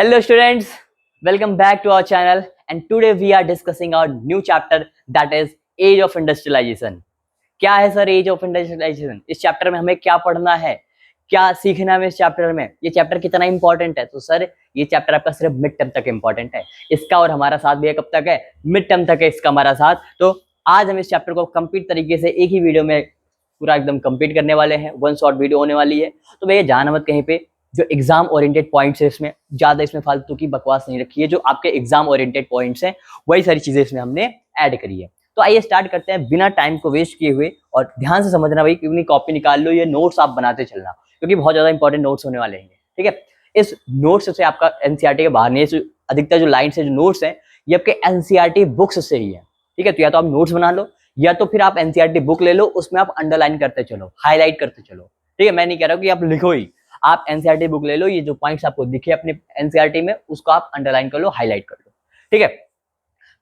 Hello students, welcome back to our channel and today we are discussing our new chapter that is Age of Industrialization. क्या है sir as of industrialisation? इस chapter में हमें क्या पढ़ना है, क्या सीखना है इस चैप्टर में, ये चैप्टर कितना इंपॉर्टेंट है? तो सर ये चैप्टर आपका सिर्फ मिड टर्म तक इंपॉर्टेंट है, इसका और हमारा साथ भी कब तक है? मिड टर्म तक है इसका हमारा साथ। तो आज हम इस चैप्टर को कंप्लीट तरीके से एक ही वीडियो में पूरा एकदम कंप्लीट करने वाले हैं, वन शॉट वीडियो होने वाली है। तो भैया जाना मत कहीं पे, जो एग्जाम ओरिएंटेड पॉइंट्स है इसमें ज्यादा इसमें फालतू की बकवास नहीं रखी है, जो आपके एग्जाम ओरिएंटेड पॉइंट्स हैं वही सारी चीजें इसमें हमने ऐड करी है। तो आइए स्टार्ट करते हैं बिना टाइम को वेस्ट किए हुए, और ध्यान से समझना भाई, अपनी कॉपी निकाल लो, ये नोट्स आप बनाते चलना क्योंकि बहुत ज्यादा इंपॉर्टेंट नोट्स होने वाले हैं। ठीक है, इस नोट्स से आपका एनसीईआरटी के बाहर नहीं है, अधिकतर जो लाइन से जो नोट्स हैं ये आपके एनसीईआरटी बुक्स से ही है। ठीक है, तो या तो आप नोट्स बना लो या तो फिर आप एनसीईआरटी बुक ले लो, उसमें आप अंडरलाइन करते चलो, हाईलाइट करते चलो। ठीक है, मैं नहीं कह रहा हूँ कि आप लिखो ही, आप एनसीईआरटी बुक ले लो, ये जो पॉइंट्स आपको दिखे अपने एनसीईआरटी में उसको आप अंडरलाइन कर लो, हाईलाइट कर लो। ठीक है,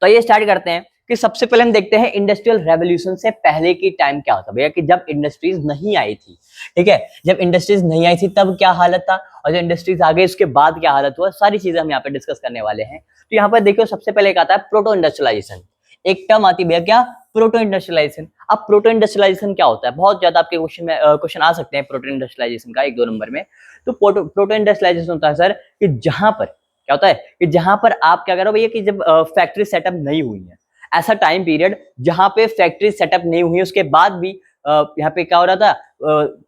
तो ये स्टार्ट करते हैं कि सबसे पहले हम देखते हैं इंडस्ट्रियल रेवोल्यूशन से पहले की टाइम क्या होता भैया, कि जब इंडस्ट्रीज नहीं आई थी। ठीक है, जब इंडस्ट्रीज नहीं आई थी तब क्या हालत था, और जब इंडस्ट्रीज आ गई उसके बाद क्या हालत हुआ, सारी चीजें हम यहाँ पे डिस्कस करने वाले हैं। तो यहाँ पर देखियो सबसे पहले क्या आता है, प्रोटो इंडस्ट्रियलाइजेशन। एक टर्म आती है भैया क्या, प्रोटो इंडस्ट्रियलाइजेशन। अब प्रोटो इंडस्ट्रियलाइजेशन क्या होता है, बहुत ज्यादा आपके क्वेश्चन आ सकते हैं प्रोटो इंडस्ट्रियलाइजेशन का 1-2 नंबर में। तो प्रोटो इंडस्ट्रियलाइजेशन होता है सर कि जहां पर क्या होता है, कि जहां पर आप क्या करो भैया, कि जब फैक्ट्री सेटअप नहीं हुई है, ऐसा टाइम पीरियड जहां पे फैक्ट्री सेटअप नहीं हुई, उसके बाद भी यहाँ पे क्या हो रहा था,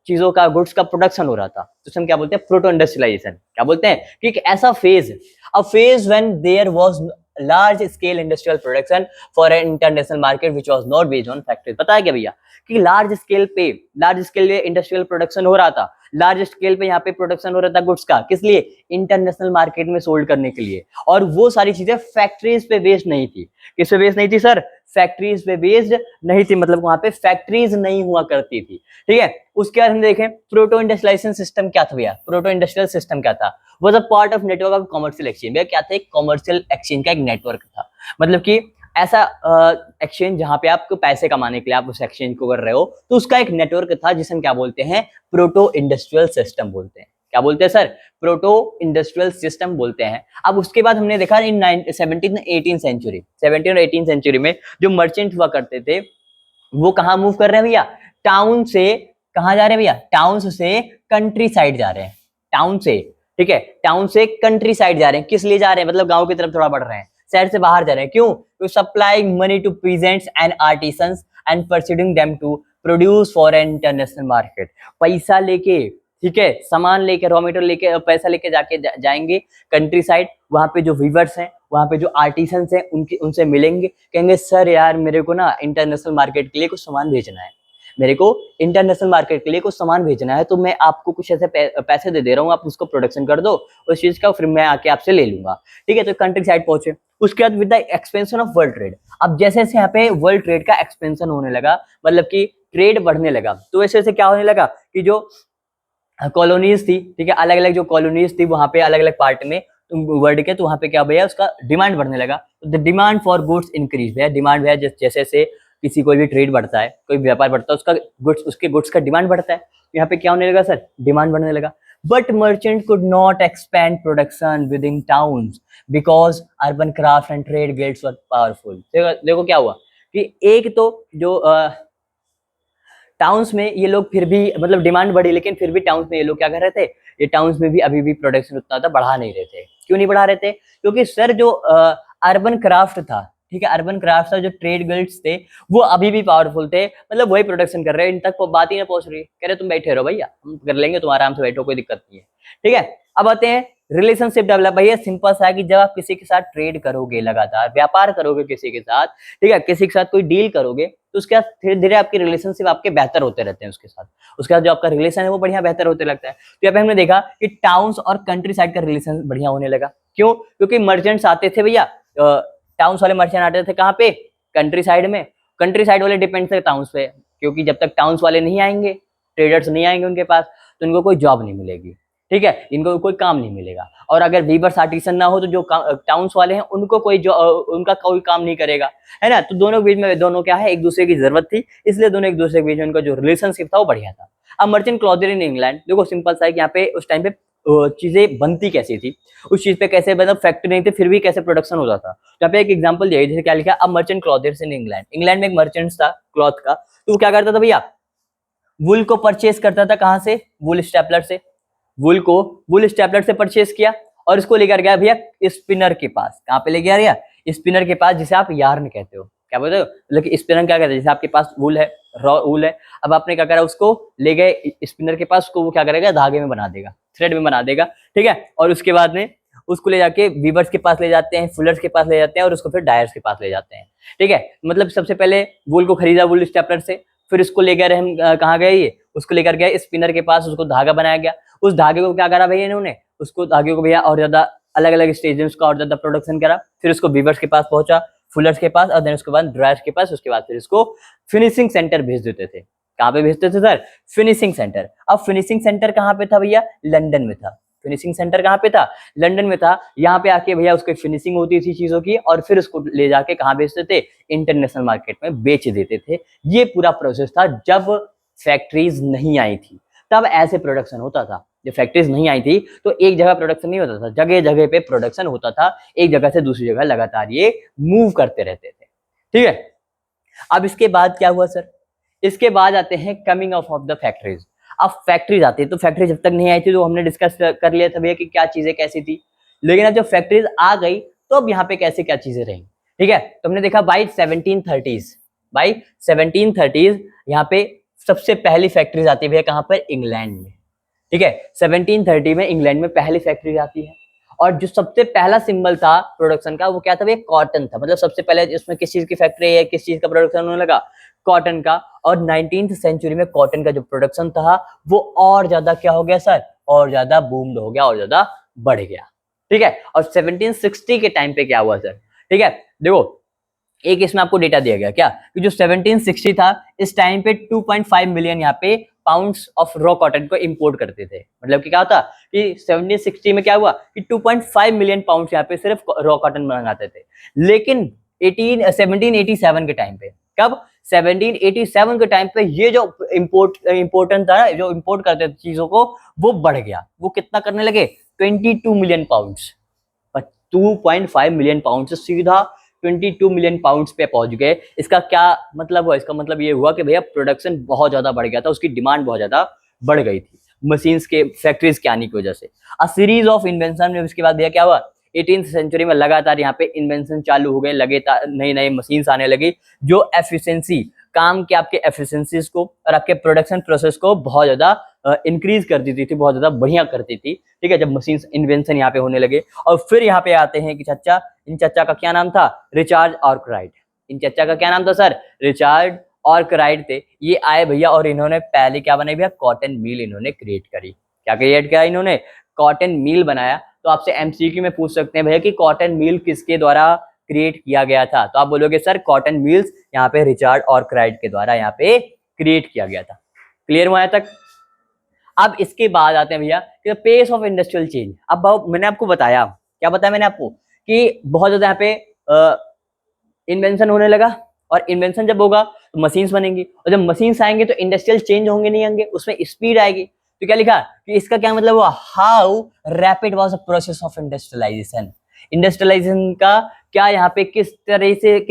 चीजों का, गुड्स का प्रोडक्शन हो रहा था, तो हम क्या बोलते हैं, प्रोटो इंडस्ट्रियलाइजेशन। क्या बोलते हैं कि एक ऐसा phase, a phase when there was large scale industrial production for an international market which was not based on factories। पता है क्या भैया, कि लार्ज स्केल पे इंडस्ट्रियल प्रोडक्शन हो रहा था, लार्ज स्केल पे यहाँ पे प्रोडक्शन हो रहा था गुड्स का, किस लिए, इंटरनेशनल मार्केट में सोल्ड करने के लिए। और वो सारी चीजें फैक्ट्रीज पे बेस्ड नहीं थी। किस पे बेस्ड नहीं थी सर, फैक्ट्रीज पे बेस्ड नहीं थी, मतलब वहां पे फैक्ट्रीज नहीं हुआ करती थी। ठीक है, उसके बाद हम देखें प्रोटो इंडस्ट्रियलाइजेशन सिस्टम क्या था भैया, प्रोटो इंडस्ट्रियल सिस्टम क्या था, was a part of network of commercial exchange. भैया क्या था, एक कमर्शियल एक्सचेंज का एक नेटवर्क था, मतलब कि ऐसा एक्सचेंज जहां पे आपको पैसे कमाने के लिए आप उस एक्सचेंज को कर रहे हो, तो उसका एक नेटवर्क था जिसे हम क्या बोलते हैं, प्रोटो इंडस्ट्रियल सिस्टम बोलते हैं। क्या बोलते हैं सर, प्रोटो इंडस्ट्रियल सिस्टम बोलते हैं। अब उसके बाद हमने देखा इन 17 और 18 सेंचुरी में जो मर्चेंट हुआ करते थे वो कहाँ मूव कर रहे हैं भैया, टाउन से कहाँ जा रहे हैं भैया, टाउन से कंट्री साइड जा रहे हैं, टाउन से, ठीक है, टाउन से कंट्री साइड जा रहे हैं। किस लिए जा रहे हैं, मतलब गांव की तरफ थोड़ा बढ़ रहे हैं, शहर से बाहर जा रहे हैं। क्यों, to supplying money to peasants and artisans and persuading them to produce for an international market. पैसा लेके, ठीक है, सामान लेके, रॉ मटेरियल लेके, पैसा लेके जाएंगे कंट्री साइड, वहां पे जो वीवर्स हैं, वहां पे जो आर्टिसंस हैं, उनसे मिलेंगे, कहेंगे सर यार मेरे को ना इंटरनेशनल मार्केट के लिए कुछ सामान भेजना है, मेरे को इंटरनेशनल मार्केट के लिए कुछ सामान भेजना है, तो मैं आपको कुछ ऐसे पैसे दे रहा हूँ, आप उसको प्रोडक्शन कर दो उस चीज का, फिर मैं आके आपसे ले लूंगा। ठीक है, तो कंट्री साइड पहुंचे। उसके बाद with the expansion of world trade, अब जैसे जैसे यहाँ पे वर्ल्ड ट्रेड का एक्सपेंशन होने लगा, मतलब कि ट्रेड बढ़ने लगा, तो वैसे वैसे क्या होने लगा कि जो कॉलोनीज थी, ठीक है, अलग अलग जो कॉलोनीज थी वहां पे अलग अलग पार्ट में वर्ल्ड के, तो वहां पे क्या भैया, उसका डिमांड बढ़ने लगा। The demand for goods increase भैया, डिमांड भैया जैसे जैसे किसी कोई भी ट्रेड बढ़ता है, कोई व्यापार बढ़ता है, उसका गुड्स, उसके गुड्स का डिमांड बढ़ता है। यहाँ पे क्या होने लगा सर, डिमांड बढ़ने लगा। But merchant could not expand production with in towns because urban craft and trade guilds were powerful. देखो क्या हुआ कि एक तो जो टाउन्स में ये लोग फिर भी, मतलब डिमांड बढ़ी, लेकिन फिर भी टाउन्स में ये लोग क्या कर रहे थे, ये टाउन्स में भी अभी भी प्रोडक्शन उतना था बढ़ा नहीं रहे थे। क्यों नहीं बढ़ा रहे थे, क्योंकि सर जो अर्बन क्राफ्ट था, ठीक है, अर्बन क्राफ्ट था, जो ट्रेड गिल्ड्स थे वो अभी भी पावरफुल थे, मतलब वही प्रोडक्शन कर रहे हैं, इन तक बात ही ना पहुंच रही है, कह रहे तुम बैठे रहो भैया, हम कर लेंगे, तुम आराम से बैठो, कोई दिक्कत नहीं है। ठीक है, अब आते हैं रिलेशनशिप डेवलप। भैया सिंपल सा है कि जब आप किसी के साथ ट्रेड करोगे, लगातार व्यापार करोगे किसी के साथ, ठीक है, किसी के साथ कोई डील करोगे, तो उसके बाद धीरे धीरे आपकी रिलेशनशिप आपके बेहतर होते रहते हैं उसके साथ, उसके बाद जो आपका रिलेशन है वो बढ़िया बेहतर होते लगता है। तो यहाँ पे हमने देखा कि टाउन्स और कंट्री साइड का रिलेशन बढ़िया होने लगा। क्यों, क्योंकि मर्चेंट्स आते थे भैया, टाउन्स वाले मर्चेंट आते थे कहाँ पे, कंट्री साइड में, कंट्री साइड वाले डिपेंड थे टाउन्स पे, क्योंकि जब तक टाउन्स वाले नहीं आएंगे, ट्रेडर्स नहीं आएंगे उनके पास, तो इनको कोई जॉब नहीं मिलेगी, ठीक है, इनको कोई काम नहीं मिलेगा। और अगर वीवर्स आर्टिसन ना हो तो जो टाउन्स वाले हैं उनको उनका कोई काम नहीं करेगा, है ना। तो दोनों बीच में, दोनों क्या है, एक दूसरे की जरूरत थी, इसलिए दोनों एक दूसरे के बीच में उनका जो रिलेशनशिप था वो बढ़िया था। अब मर्चेंट क्लॉथर इन इंग्लैंड, देखो सिंपल सा है कि यहाँ पे उस टाइम पे चीजें बनती कैसी थी, उस चीज पे कैसे, मतलब फैक्ट्री नहीं थी फिर भी कैसे प्रोडक्शन होता था। यहाँ पे एक एग्जांपल दिया है, जैसे क्या लिखा, a merchant clothiers in England. England में एक मर्चेंट था क्लॉथ का, तो वो क्या करता था भैया, वुल को परचेस करता था कहाँ से, वुल स्टेपलर से। वुल को वुल स्टेपलर से परचेस किया और इसको लेकर गया भैया स्पिनर के पास। कहाँ पे ले गया, स्पिनर के पास, जिसे आप यार्न कहते हो। क्या बोलते हो, मतलब स्पिनर क्या कहते हैं, जैसे आपके पास वुल है, रॉ वुल है, अब आपने क्या करा, उसको ले गए स्पिनर के पास, उसको वो क्या करेगा, धागे में बना देगा, थ्रेड में बना देगा, ठीक है। और उसके बाद में उसको ले जाके वीवर्स के पास ले जाते हैं, फुलर्स के पास ले जाते हैं, और उसको फिर डायर्स के पास ले जाते हैं, ठीक है। मतलब सबसे पहले वुल को खरीदा वुल स्टेपलर से, फिर उसको लेकर हम कहाँ गए, ये उसको लेकर गए स्पिनर के पास, उसको धागा बनाया गया। उस धागे को क्या करा भैया इन्होंने, उसको धागे को भैया और ज्यादा अलग अलग स्टेज में उसका और ज्यादा प्रोडक्शन करा, फिर उसको वीवर्स के पास पहुंचा, फुलर्स के पास, और देन उसके बाद ड्रायर्स के पास, उसके बाद फिर इसको फिनिशिंग सेंटर भेज देते थे। कहाँ पे भेजते थे सर, फिनिशिंग सेंटर। अब फिनिशिंग सेंटर कहाँ पे था भैया, लंदन में था। फिनिशिंग सेंटर कहाँ पे था, लंदन में था। यहाँ पे आके भैया उसकी फिनिशिंग होती थी चीजों की, और फिर उसको ले जाके कहाँ बेचते थे, इंटरनेशनल मार्केट में बेच देते थे। ये पूरा प्रोसेस था जब फैक्ट्रीज नहीं आई थी, तब ऐसे प्रोडक्शन होता था। जब फैक्ट्रीज नहीं आई थी तो एक जगह प्रोडक्शन नहीं होता था, जगह जगह पे प्रोडक्शन होता था, एक जगह से दूसरी जगह लगातार ये मूव करते रहते थे, ठीक है। अब इसके बाद क्या हुआ सर, इसके बाद आते हैं कमिंग ऑफ द फैक्ट्रीज। अब फैक्ट्रीज आती है, तो फैक्ट्री जब तक नहीं आई थी तो हमने डिस्कस कर लिया था भैया कि क्या चीजें कैसी थी, लेकिन अब जब फैक्ट्रीज आ गई तो अब यहाँ पे कैसे क्या चीजें रही, ठीक है। तो हमने देखा बाई 1730s, बाई 1730s यहाँ पे सबसे पहली फैक्ट्रीज आती है भैया कहाँ पर, इंग्लैंड में, ठीक है। 1730 में इंग्लैंड में पहली फैक्ट्री आती है, और जो सबसे पहला सिंबल था प्रोडक्शन का वो क्या था भैया, कॉटन था। मतलब सबसे पहले इसमें किस चीज की फैक्ट्री है, किस चीज का प्रोडक्शन होने लगा, कॉटन का। और 19th सेंचुरी में कॉटन का जो प्रोडक्शन था वो और ज्यादा क्या हो गया सर, और ज्यादा बूम्ड हो गया, और ज्यादा बढ़ गया, ठीक है। और 1760 के टाइम पे क्या हुआ सर, ठीक है, देखो एक इसमें आपको डेटा दिया गया क्या, कि जो 1760 था इस टाइम पे 2.5 मिलियन यहाँ पे पाउंड्स ऑफ रॉ कॉटन को इंपोर्ट करते थे। मतलब कि क्या होता कि 1760 में क्या हुआ कि 2.5 मिलियन पाउंड्स यहाँ पे सिर्फ रॉ कॉटन मंगाते थे। लेकिन 1787 के टाइम पे, कब, 1787 के टाइम पे ये जो इम्पोर्टेंट था, जो इंपोर्ट करते थे चीजों को, वो बढ़ गया। वो कितना करने लगे, 22 मिलियन पाउंड्स। 2.5 मिलियन पाउंड से सीधा 22 मिलियन पाउंड्स पे पहुंच गए। इसका क्या मतलब हुआ, इसका मतलब ये हुआ कि भैया प्रोडक्शन बहुत ज्यादा बढ़ गया था, उसकी डिमांड बहुत ज्यादा बढ़ गई थी मशीन्स के, फैक्ट्रीज के आने की वजह से। अ सीरीज ऑफ इन्वेंशन में उसके बाद भैया क्या हुआ, 18th सेंचुरी में लगातार यहाँ पे इन्वेंशन चालू हो गए, लगातार नई नई मशीन्स आने लगी जो एफिशिएंसी, काम के आपके एफिशिएंसीज को और आपके प्रोडक्शन प्रोसेस को बहुत ज्यादा इंक्रीज कर देती थी, बहुत ज्यादा बढ़िया करती थी, ठीक है। जब मशीन्स इन्वेंशन यहाँ पे होने लगे, और फिर यहाँ पे आते हैं कि चच्चा, इन चच्चा का क्या नाम था, रिचार्ड आर्कराइट। इन चच्चा का क्या नाम था सर, रिचार्ड आर्कराइट थे। ये आए भैया और इन्होंने पहले क्या बनाई भैया, कॉटन मिल इन्होंने क्रिएट करी। क्या क्रिएट किया इन्होंने, कॉटन मिल बनाया। तो आपसे एमसीक्यू में पूछ सकते हैं भैया कि कॉटन मिल किसके द्वारा क्रिएट किया गया था, तो आप बोलोगे सर कॉटन मिल्स यहाँ पे रिचार्ड आर्कराइट के द्वारा यहाँ पे क्रिएट किया गया था। क्लियर हुआ तक। अब इसके बाद आते हैं भैया कि पेस ऑफ इंडस्ट्रियल चेंज। अब मैंने आपको बताया, क्या बताया मैंने आपको, कि बहुत ज्यादा यहाँ पे इन्वेंशन होने लगा, और इन्वेंशन जब होगा तो मशीन्स बनेंगी, और जब मशीन्स आएंगे तो इंडस्ट्रियल चेंज होंगे नहीं होंगे, उसमें स्पीड आएगी। तो क्या लिखा कि इसका क्या मतलब हुआ, how rapid was the process of industrialisation. Industrialisation का क्या यहाँ पे किस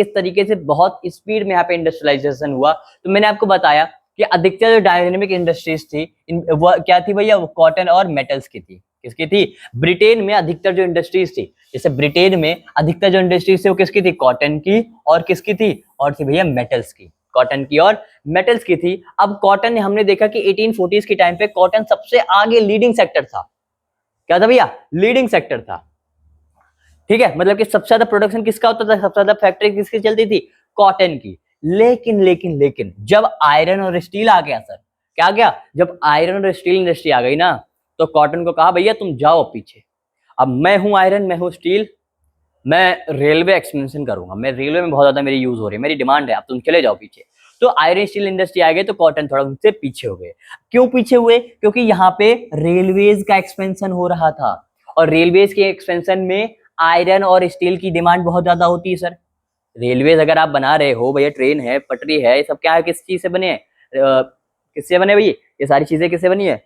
तरीके से बहुत स्पीड में यहाँ पे इंडस्ट्रियलाइजेशन हुआ। तो मैंने आपको बताया कि अधिकतर जो डायनेमिक इंडस्ट्रीज थी वो क्या थी भैया, वो कॉटन और मेटल्स की थी। किसकी थी, ब्रिटेन में अधिकतर जो इंडस्ट्रीज थी, जैसे ब्रिटेन में अधिकतर जो इंडस्ट्रीज थी वो किसकी थी, कॉटन की, और किसकी थी, और थी भैया मेटल्स की, कॉटन की और मेटल्स की थी। अब कॉटन हमने देखा कि 1840s के टाइम पे कॉटन सबसे आगे लीडिंग सेक्टर था। क्या था भैया, लीडिंग सेक्टर था, ठीक है। मतलब कि सबसे ज्यादा प्रोडक्शन किसका होता था, सबसे ज्यादा फैक्ट्री किसकी चलती थी, कॉटन की। लेकिन जब आयरन और स्टील आ गया सर, क्या गया, जब आयरन और स्टील इंडस्ट्री आ गई ना, तो कॉटन को कहा भैया तुम जाओ पीछे, अब मैं हूं आयरन, मैं हूं स्टील, मैं रेलवे एक्सपेंशन करूंगा, मैं रेलवे में बहुत ज्यादा मेरी यूज हो रही है, मेरी डिमांड है, अब तुम चले जाओ पीछे। तो आयरन स्टील इंडस्ट्री आ गई तो कॉटन थोड़ा उनसे पीछे हो गए। क्यों पीछे हुए, क्योंकि यहाँ पे रेलवेज का एक्सपेंशन हो रहा था, और रेलवेज के एक्सपेंशन में आयरन और स्टील की डिमांड बहुत ज्यादा होती है सर। रेलवेज अगर आप बना रहे हो भैया, ट्रेन है, पटरी है, ये सब क्या है, किस चीज से बने हैं, किससे बने भैया, ये सारी चीजें किससे बनी है,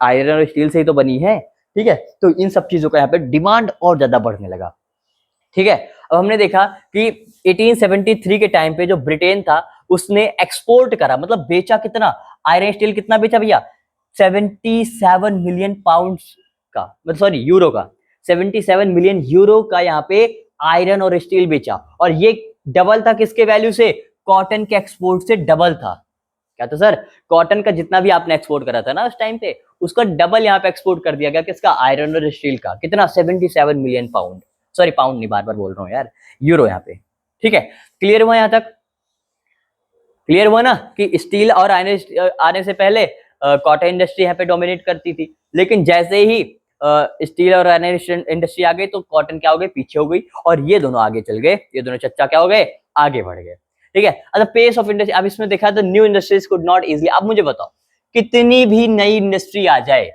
आयरन और स्टील से ही तो बनी है। ठीक है, तो इन सब चीजों का यहाँ पे डिमांड और ज्यादा बढ़ने लगा। ठीक है, अब हमने देखा कि 1873 के टाइम पे जो ब्रिटेन था उसने एक्सपोर्ट करा, मतलब बेचा कितना, आयरन स्टील कितना बेचा भैया, 77 मिलियन पाउंड्स का, मतलब सॉरी यूरो का, 77 मिलियन यूरो का यहाँ पे आयरन और स्टील बेचा, और ये डबल था किसके वैल्यू से, कॉटन के एक्सपोर्ट से डबल था। क्या था सर, कॉटन का जितना भी आपने एक्सपोर्ट करा था ना उस टाइम पे, उसका डबल यहाँ पे एक्सपोर्ट कर दिया गया, किसका, आयरन और स्टील का, कितना, 77 मिलियन पाउंड, सॉरी पाउंड नहीं, बार बार बोल रहा हूँ यार, यूरो यहाँ पे। ठीक है, क्लियर हुआ यहाँ तक, क्लियर हुआ ना कि स्टील और आयरन आने से पहले कॉटन इंडस्ट्री यहाँ पे डोमिनेट करती थी, लेकिन जैसे ही स्टील और आयरन इंडस्ट्री आ गई तो कॉटन क्या हो गई, पीछे हो गई, और ये दोनों आगे चल गए, ये दोनों चच्चा क्या हो गए, आगे बढ़ गए। ठीक है, अच्छा पेस ऑफ इंडस्ट्री, अब इसमें देखा तो new industries could not easily, अब मुझे बताओ कितनी भी नई इंडस्ट्री आ जाए,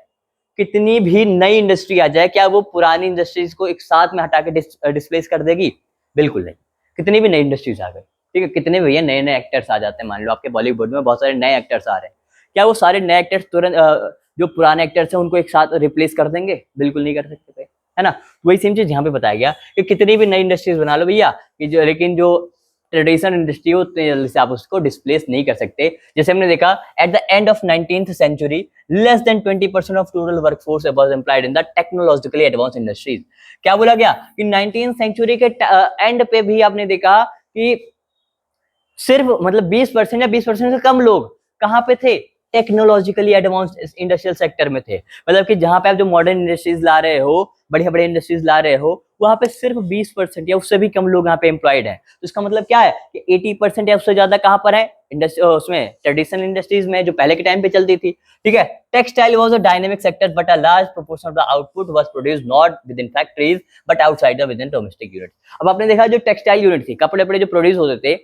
कितनी भी नई इंडस्ट्री आ जाए, क्या वो पुरानी इंडस्ट्रीज को एक साथ में हटा के डिस्प्लेस कर देगी, बिल्कुल नहीं। कितनी भी नई इंडस्ट्रीज आ गई, ठीक है, कितने भैया नए नए एक्टर्स आ जाते हैं, मान लो आपके बॉलीवुड में बहुत सारे नए एक्टर्स आ रहे हैं, क्या वो सारे नए एक्टर्स तुरंत जो पुराने एक्टर्स हैं उनको एक साथ रिप्लेस कर देंगे, बिल्कुल नहीं कर सकते, है ना। वही सेम चीज यहाँ पे बताया गया कि कितनी भी नई इंडस्ट्रीज बना लो भैया, कि जो, लेकिन जो ट्रेडिशनल इंडस्ट्री हो उतनी जल्दी से आप उसको डिस्प्लेस नहीं कर सकते। जैसे हमने देखा at the end of 19th century less than 20% of total workforce was employed in the technologically advance industries. क्या बोला गया कि 19th सेंचुरी के एंड पे भी आपने देखा कि सिर्फ मतलब 20% या 20% से कम लोग कहां पे थे, टेक्नोलॉजिकली एडवांस इंडस्ट्रियल सेक्टर में थे। मतलब कि जहां पे आप जो मॉडर्न इंडस्ट्रीज ला रहे हो, बढ़िया बड़े इंडस्ट्रीज ला रहे हो, वहां पे सिर्फ 20% या उससे भी कम लोग यहाँ पे एम्प्लॉयड हैं। तो इसका मतलब क्या है कि 80% या उससे ज्यादा कहां पर है, इंडस्ट्री उसमें ट्रेडिशनल इंडस्ट्रीज में जो पहले के टाइम पे चलती थी। ठीक है, textile was a dynamic sector but a large proportion of the output was produced not with in factories but outside the with in domestic unit. अब आपने देखा जो टेक्सटाइल यूनिट थी, कपड़े वपड़े जो प्रोड्यूस होते थे,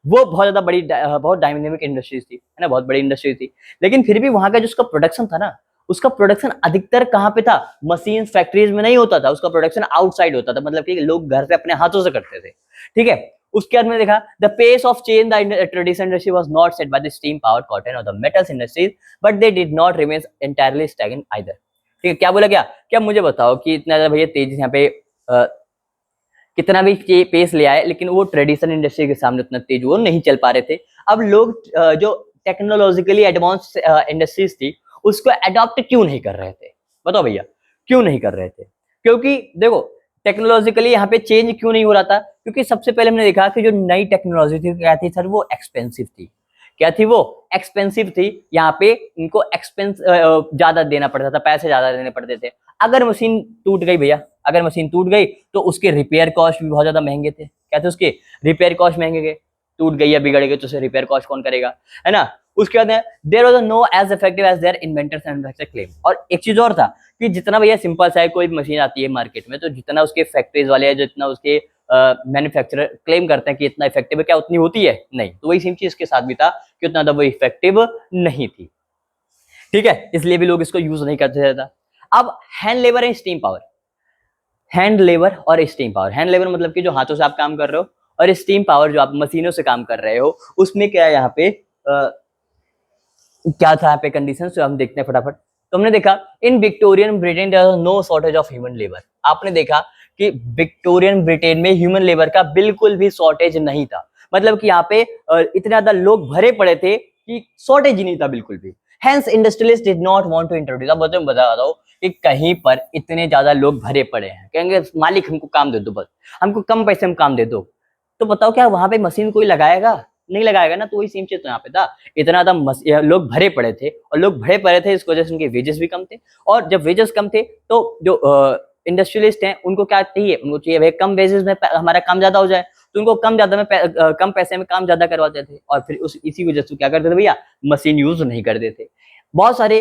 वो बहुत ज्यादा बड़ी बहुत डायनेमिक इंडस्ट्रीज थी, है ना, बहुत बड़ी इंडस्ट्री थी, लेकिन फिर भी वहां का जो उसका प्रोडक्शन था ना, उसका प्रोडक्शन अधिकतर कहां पे था, मशीन फैक्ट्रीज में नहीं होता था, उसका प्रोडक्शन आउटसाइड होता था, मतलब कि लोग घर से अपने हाथों से करते थे। ठीक है, उसके बाद में देखा the pace of change the traditional industry was not set by the steam powered cotton और the metals industries but they did not remain entirely stagnant either. ठीक है, क्या बोला गया, क्या मुझे बताओ कि इतना ज्यादा भैया तेजी यहाँ पे कितना भी पेस ले आए, लेकिन वो ट्रेडिशनल इंडस्ट्री के सामने उतना तेज वो नहीं चल पा रहे थे। अब लोग जो टेक्नोलॉजिकली एडवांस इंडस्ट्रीज थी उसको अडॉप्ट क्यों नहीं कर रहे थे, बताओ भैया क्यों नहीं कर रहे थे, क्योंकि देखो टेक्नोलॉजिकली यहाँ पे चेंज क्यों नहीं हो रहा था, क्योंकि सबसे पहले हमने देखा कि जो नई टेक्नोलॉजी थी क्या थी सर, वो एक्सपेंसिव थी। क्या थी वो, एक्सपेंसिव थी, यहाँ पे इनको एक्सपेंस ज्यादा देना पड़ता था, पैसे ज्यादा देने पड़ते थे। अगर मशीन टूट गई भैया, अगर मशीन टूट गई तो उसके रिपेयर कॉस्ट भी बहुत ज्यादा महंगे थे। क्या थे उसके रिपेयर कॉस्ट महंगे गए, टूट गई या बिगड़ गई तो उसे रिपेयर कॉस्ट कौन करेगा, है ना। उसके बाद there was no as effective as their inventors and manufacturer claim. और एक चीज और था कि जितना भैया सिंपल सा कोई मशीन आती है मार्केट में, तो जितना उसके फैक्ट्रीज वाले हैं, जितना उसके मैन्युफैक्चरर क्लेम करते हैं कि इतना इफेक्टिव है, क्या उतनी होती है, नहीं। तो वही सेम चीज इसके साथ भी था कि उतना ज्यादा वो इफेक्टिव नहीं थी। ठीक है, इसलिए भी लोग इसको यूज नहीं करते थे। अब hand labour and steam power, hand labour और स्टीम पावर, हैंड लेबर मतलब कि जो हाथों से आप काम कर रहे हो, और स्टीम पावर जो आप मशीनों से काम कर रहे हो, उसमें क्या है यहाँ पे क्या था यहाँ पे कंडीशन, तो हम देखते हैं फटाफट। तो हमने देखा in Victorian Britain there was no shortage of human labour. आपने देखा कि विक्टोरियन ब्रिटेन में ह्यूमन लेबर का बिल्कुल भी शॉर्टेज नहीं था, मतलब कि यहाँ पे इतने ज्यादा लोग भरे पड़े थे कि शॉर्टेज ही नहीं था बिल्कुल भी। Hence industrialist did not want to introduce. अब मैं बता रहा हूँ कि कहीं पर इतने ज्यादा लोग भरे पड़े हैं, कहेंगे मालिक हमको काम दे दो, बस हमको कम पैसे में काम दे दो, तो बताओ क्या वहां पे मशीन कोई लगाएगा, नहीं लगाएगा ना। तो वही सेम चीज तो यहाँ पे था, इतना ज्यादा लोग भरे पड़े थे, और लोग भरे पड़े थे इस वजह से उनके वेजेस भी कम थे, और जब वेजेस कम थे तो जो इंडस्ट्रियलिस्ट हैं उनको क्या चाहिए, उनको चाहिए भाई कम वेजेस में हमारा काम ज्यादा हो जाए, तो उनको कम पैसे में काम ज्यादा करवाते थे, और फिर इसी वजह से क्या करते थे भैया, मशीन यूज नहीं करते थे। बहुत सारे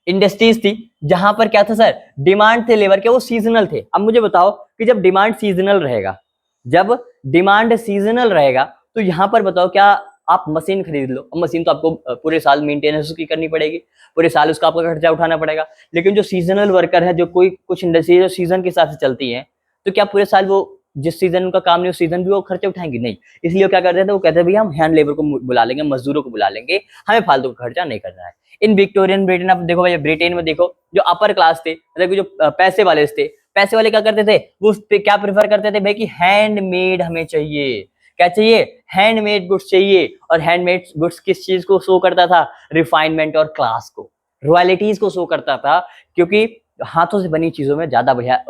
इंडस्ट्रीज थी जहां पर क्या था सर, डिमांड थे लेबर के, वो सीजनल थे। अब मुझे बताओ कि जब डिमांड सीजनल रहेगा, जब डिमांड सीजनल रहेगा, तो यहां पर बताओ क्या आप मशीन खरीद लो, मशीन तो आपको पूरे साल मेंटेनेंस उसकी करनी पड़ेगी, पूरे साल उसका आपका खर्चा उठाना पड़ेगा। लेकिन जो सीजनल वर्कर है, जो कोई कुछ इंडस्ट्री जो सीजन के हिसाब से चलती है, तो क्या पूरे साल वो जिस सीजन उनका काम नहीं उस सीजन भी वो खर्चे उठाएंगे नहीं, इसलिए वो क्या करते थे, वो कहते हैं भैया हम हैंड लेबर को बुला लेंगे, मजदूरों को बुला लेंगे, हमें फालतू का खर्चा नहीं करना है। इन विक्टोरियन ब्रिटेन आप देखो भैया, ब्रिटेन में देखो जो अपर क्लास थे, मतलब जो पैसे वाले थे, पैसे वाले क्या करते थे, वो क्या प्रेफर करते थे भाई कि हैंडमेड हमें चाहिए, क्या चाहिए, हैंडमेड गुड्स चाहिए। और हैंडमेड गुड्स किस चीज को शो करता था, रिफाइनमेंट और क्लास को, रॉयल्टीज को शो करता था, क्योंकि हाथों से बनी चीजों में ज्यादा बढ़िया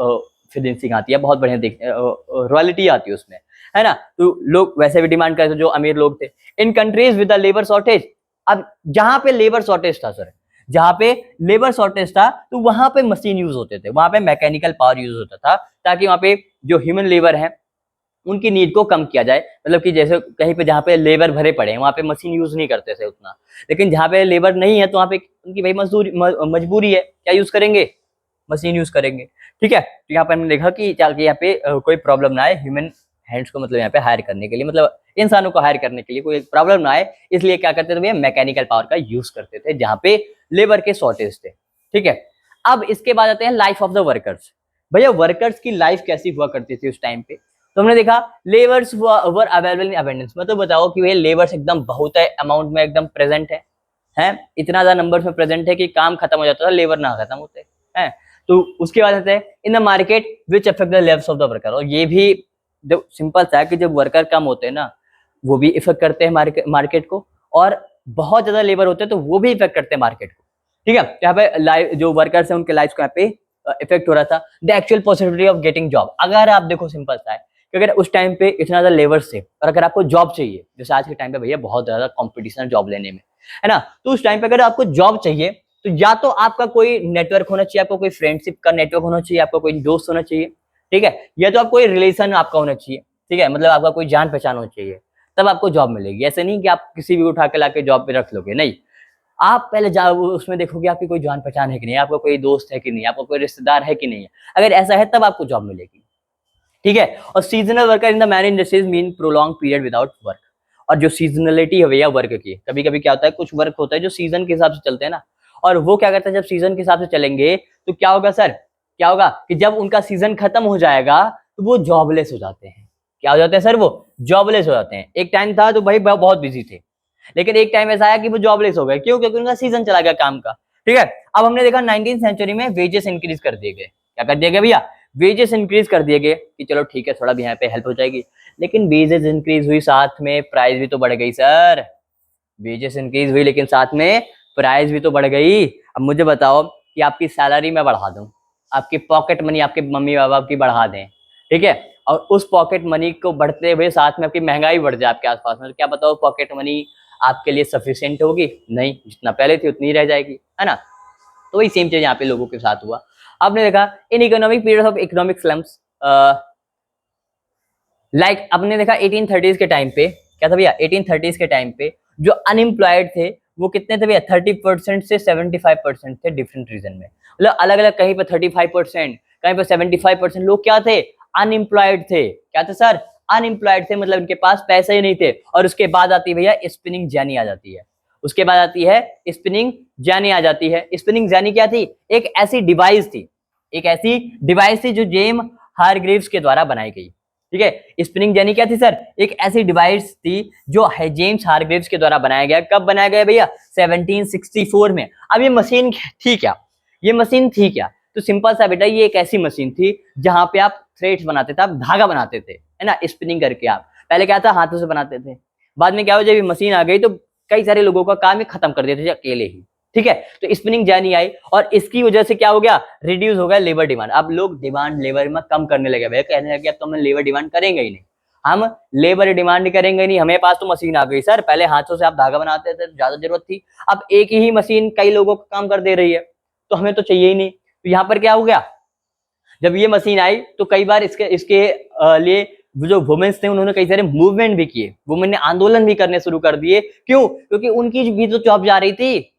फिनिशिंग आती है, बहुत बढ़िया रॉयल्टी आती है उसमें, है ना। तो लोग वैसे भी डिमांड करते जो अमीर लोग थे। In countries with the labour shortage, अब जहां पे लेबर शॉर्टेज था सर, जहां पे लेबर शॉर्टेज था तो वहां पे मशीन यूज होते थे, वहां पे मैकेनिकल पावर यूज होता था, ताकि वहां पे जो ह्यूमन लेबर है उनकी नीड को कम किया जाए। मतलब कि जैसे कहीं पे जहाँ पे लेबर भरे पड़े हैं वहां पे मशीन यूज नहीं करते थे उतना, लेकिन जहाँ पे लेबर नहीं है तो वहां पे उनकी भाई मजबूरी है, क्या यूज करेंगे, मशीन यूज करेंगे। ठीक है, तो यहाँ पे हमने देखा कि यहाँ पे कोई प्रॉब्लम ना आए ह्यूमन हैंड्स को, मतलब यहाँ पे हायर करने के लिए, मतलब इंसानों को हायर करने के लिए कोई प्रॉब्लम ना आए, इसलिए क्या करते थे भैया, मैकेनिकल पावर का यूज करते थे जहाँ पे लेबर के शॉर्टेज थे। ठीक है, अब इसके बाद आते हैं लाइफ ऑफ द वर्कर्स। भैया वर्कर्स की लाइफ कैसी हुआ करती थी उस टाइम पे, तो हमने देखा labours were available in abundance, मतलब बताओ कि भैया लेबर्स एकदम बहुत है, अमाउंट में एकदम प्रेजेंट है, इतना ज्यादा नंबर में प्रेजेंट है कि काम खत्म हो जाता था, लेबर ना खत्म होते हैं। तो उसके बाद आते हैं in the market which affect the levels of the worker, और ये भी जो सिंपल सा है कि जब वर्कर कम होते हैं ना वो भी इफेक्ट करते हैं मार्केट को, और बहुत ज्यादा लेबर होते हैं तो वो भी इफेक्ट करते हैं मार्केट को। ठीक है, यहाँ पे जो वर्कर्स हैं उनके लाइफ को यहाँ पे इफेक्ट हो रहा था। The actual possibility of getting job, अगर आप देखो सिंपल सा है कि अगर उस टाइम पे इतना ज्यादा लेबर्स थे और अगर आपको जॉब चाहिए, जैसे आज के टाइम पे भैया बहुत ज्यादा कॉम्पिटिशन जॉब लेने में, है ना, तो उस टाइम पे अगर आपको जॉब चाहिए तो या तो आपका कोई नेटवर्क होना चाहिए, आपको कोई फ्रेंडशिप का नेटवर्क होना चाहिए, आपका कोई दोस्त होना चाहिए, ठीक है, या तो आप कोई रिलेशन आपका होना चाहिए, ठीक है, मतलब आपका कोई जान पहचान होना चाहिए, तब आपको जॉब मिलेगी। ऐसे नहीं कि आप किसी भी उठा के लाके जॉब पे रख लोगे, नहीं, आप पहले जाओ उसमें देखोगे आपकी कोई जान पहचान है कि नहीं, आपका कोई दोस्त है कि नहीं, आपका कोई रिश्तेदार है कि नहीं है, अगर ऐसा है तब आपको जॉब मिलेगी। ठीक है, और seasonal worker in the many industries mean prolong period without work, और जो सीजनलिटी है भैया वर्क की, कभी कभी क्या होता है कुछ वर्क होता है जो सीजन के हिसाब से चलते हैं ना, और वो क्या करते हैं जब सीजन के हिसाब से चलेंगे तो क्या होगा सर, क्या होगा कि जब उनका सीजन खत्म हो जाएगा तो वो जॉबलेस हो जाते हैं। क्या हो जाते हैं सर, वो जॉबलेस हो जाते हैं। एक टाइम था तो भाई बहुत बिजी थे, लेकिन एक टाइम ऐसा आया कि वो जॉबलेस हो गए, क्यों, क्योंकि उनका सीजन चला गया काम का। ठीक है, अब हमने देखा 19th सेंचुरी में वेजेस इंक्रीज कर दिए गए, क्या कर दिए गए भैया, वेजेस इंक्रीज कर दिए गए कि चलो ठीक है थोड़ा भी यहाँ पे हेल्प हो जाएगी, लेकिन वेजेस इंक्रीज हुई साथ में प्राइस भी तो बढ़ गई सर, वेजेस इंक्रीज हुई लेकिन साथ में प्राइस भी तो बढ़ गई। अब मुझे बताओ कि आपकी सैलरी मैं बढ़ा दूं, आपकी पॉकेट मनी आपके मम्मी पापा की बढ़ा दें, ठीक है, और उस पॉकेट मनी को बढ़ते हुए साथ में आपकी महंगाई बढ़ जाए आपके आसपास में, तो क्या बताओ पॉकेट मनी आपके लिए सफिशिएंट होगी, नहीं, जितना पहले थी उतनी रह जाएगी, है ना। तो वही सेम चीज यहाँ पे लोगों के साथ हुआ। आपने देखा in economic period of economic slums, like आपने देखा 1830s के टाइम पे क्या था भैया, 1830s के टाइम पे जो अनएम्प्लॉयड थे वो कितने थे भैया, 30% से 75% थे डिफरेंट रीजन में, मतलब अलग अलग, कहीं पे 35%, कहीं पे 75% लोग क्या थे, अनएम्प्लॉयड थे। क्या थे सर, अनएम्प्लॉयड थे, मतलब इनके पास पैसे ही नहीं थे। और उसके बाद आती है भैया स्पिनिंग जेनी आ जाती है, उसके बाद आती है स्पिनिंग जेनी आ जाती है। स्पिनिंग जेनी क्या थी, एक ऐसी डिवाइस थी, एक ऐसी डिवाइस थी जो जेम हारग्रीव्स के द्वारा बनाई गई। ठीक है, स्पिनिंग जेनी क्या थी सर, एक ऐसी डिवाइस थी जो है जेम्स हारग्रीव्स के द्वारा बनाया गया। कब बनाया गया भैया, 1764 में। अब ये मशीन थी क्या, ये मशीन थी क्या, तो सिंपल सा बेटा ये एक ऐसी मशीन थी जहां पे आप थ्रेड्स बनाते थे, आप धागा बनाते थे, है ना, स्पिनिंग करके। आप पहले क्या था, हाथों से बनाते थे, बाद में क्या हो, जब ये मशीन आ गई तो कई सारे लोगों का काम ही खत्म कर देते थे अकेले ही। ठीक है, तो स्पिनिंग जेनी आई और इसकी वजह से क्या हो गया, रिड्यूस हो गया लेबर डिमांड। अब लोग डिमांड लेबर में कम करने लगे, भैया कहने लगे अब तो हम लेबर डिमांड करेंगे ही नहीं, हम लेबर डिमांड करेंगे नहीं, हमें पास तो मशीन आ गई सर, पहले हाथों से आप धागा बनाते थे, ज्यादा जरूरत थी, अब एक ही मशीन कई लोगों का काम कर दे रही है, तो हमें तो चाहिए ही नहीं। तो यहाँ पर क्या हो गया, जब ये मशीन आई तो कई बार इसके लिए जो वुमेन्स थे उन्होंने कई सारे मूवमेंट भी किए, वुमेन ने आंदोलन भी करने शुरू कर दिए। क्यों, क्योंकि उनकी भी तो जॉब जा रही थी,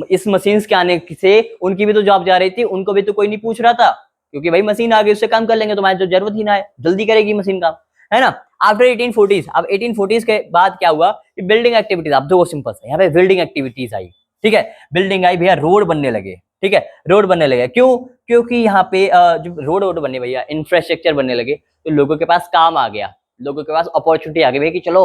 इस मशीन के आने से उनकी भी तो जॉब जा रही थी, उनको भी तो कोई नहीं पूछ रहा था, क्योंकि भाई मशीन आ गई उससे काम कर लेंगे, तुम्हारी तो जरूरत ही ना है, जल्दी करेगी मशीन काम, है ना। आफ्टर 1840s, अब 1840s के बाद क्या हुआ कि बिल्डिंग एक्टिविटीज, अब देखो सिंपल है, यहाँ पे बिल्डिंग एक्टिविटीज आई। ठीक है, बिल्डिंग आई भैया, रोड बनने लगे, ठीक है, रोड बनने लगे। क्यों? क्योंकि यहाँ पे जो रोड बनने भैया, इंफ्रास्ट्रक्चर बनने लगे, तो लोगों के पास काम आ गया, लोगों के पास अपॉर्चुनिटी आ गई भैया कि चलो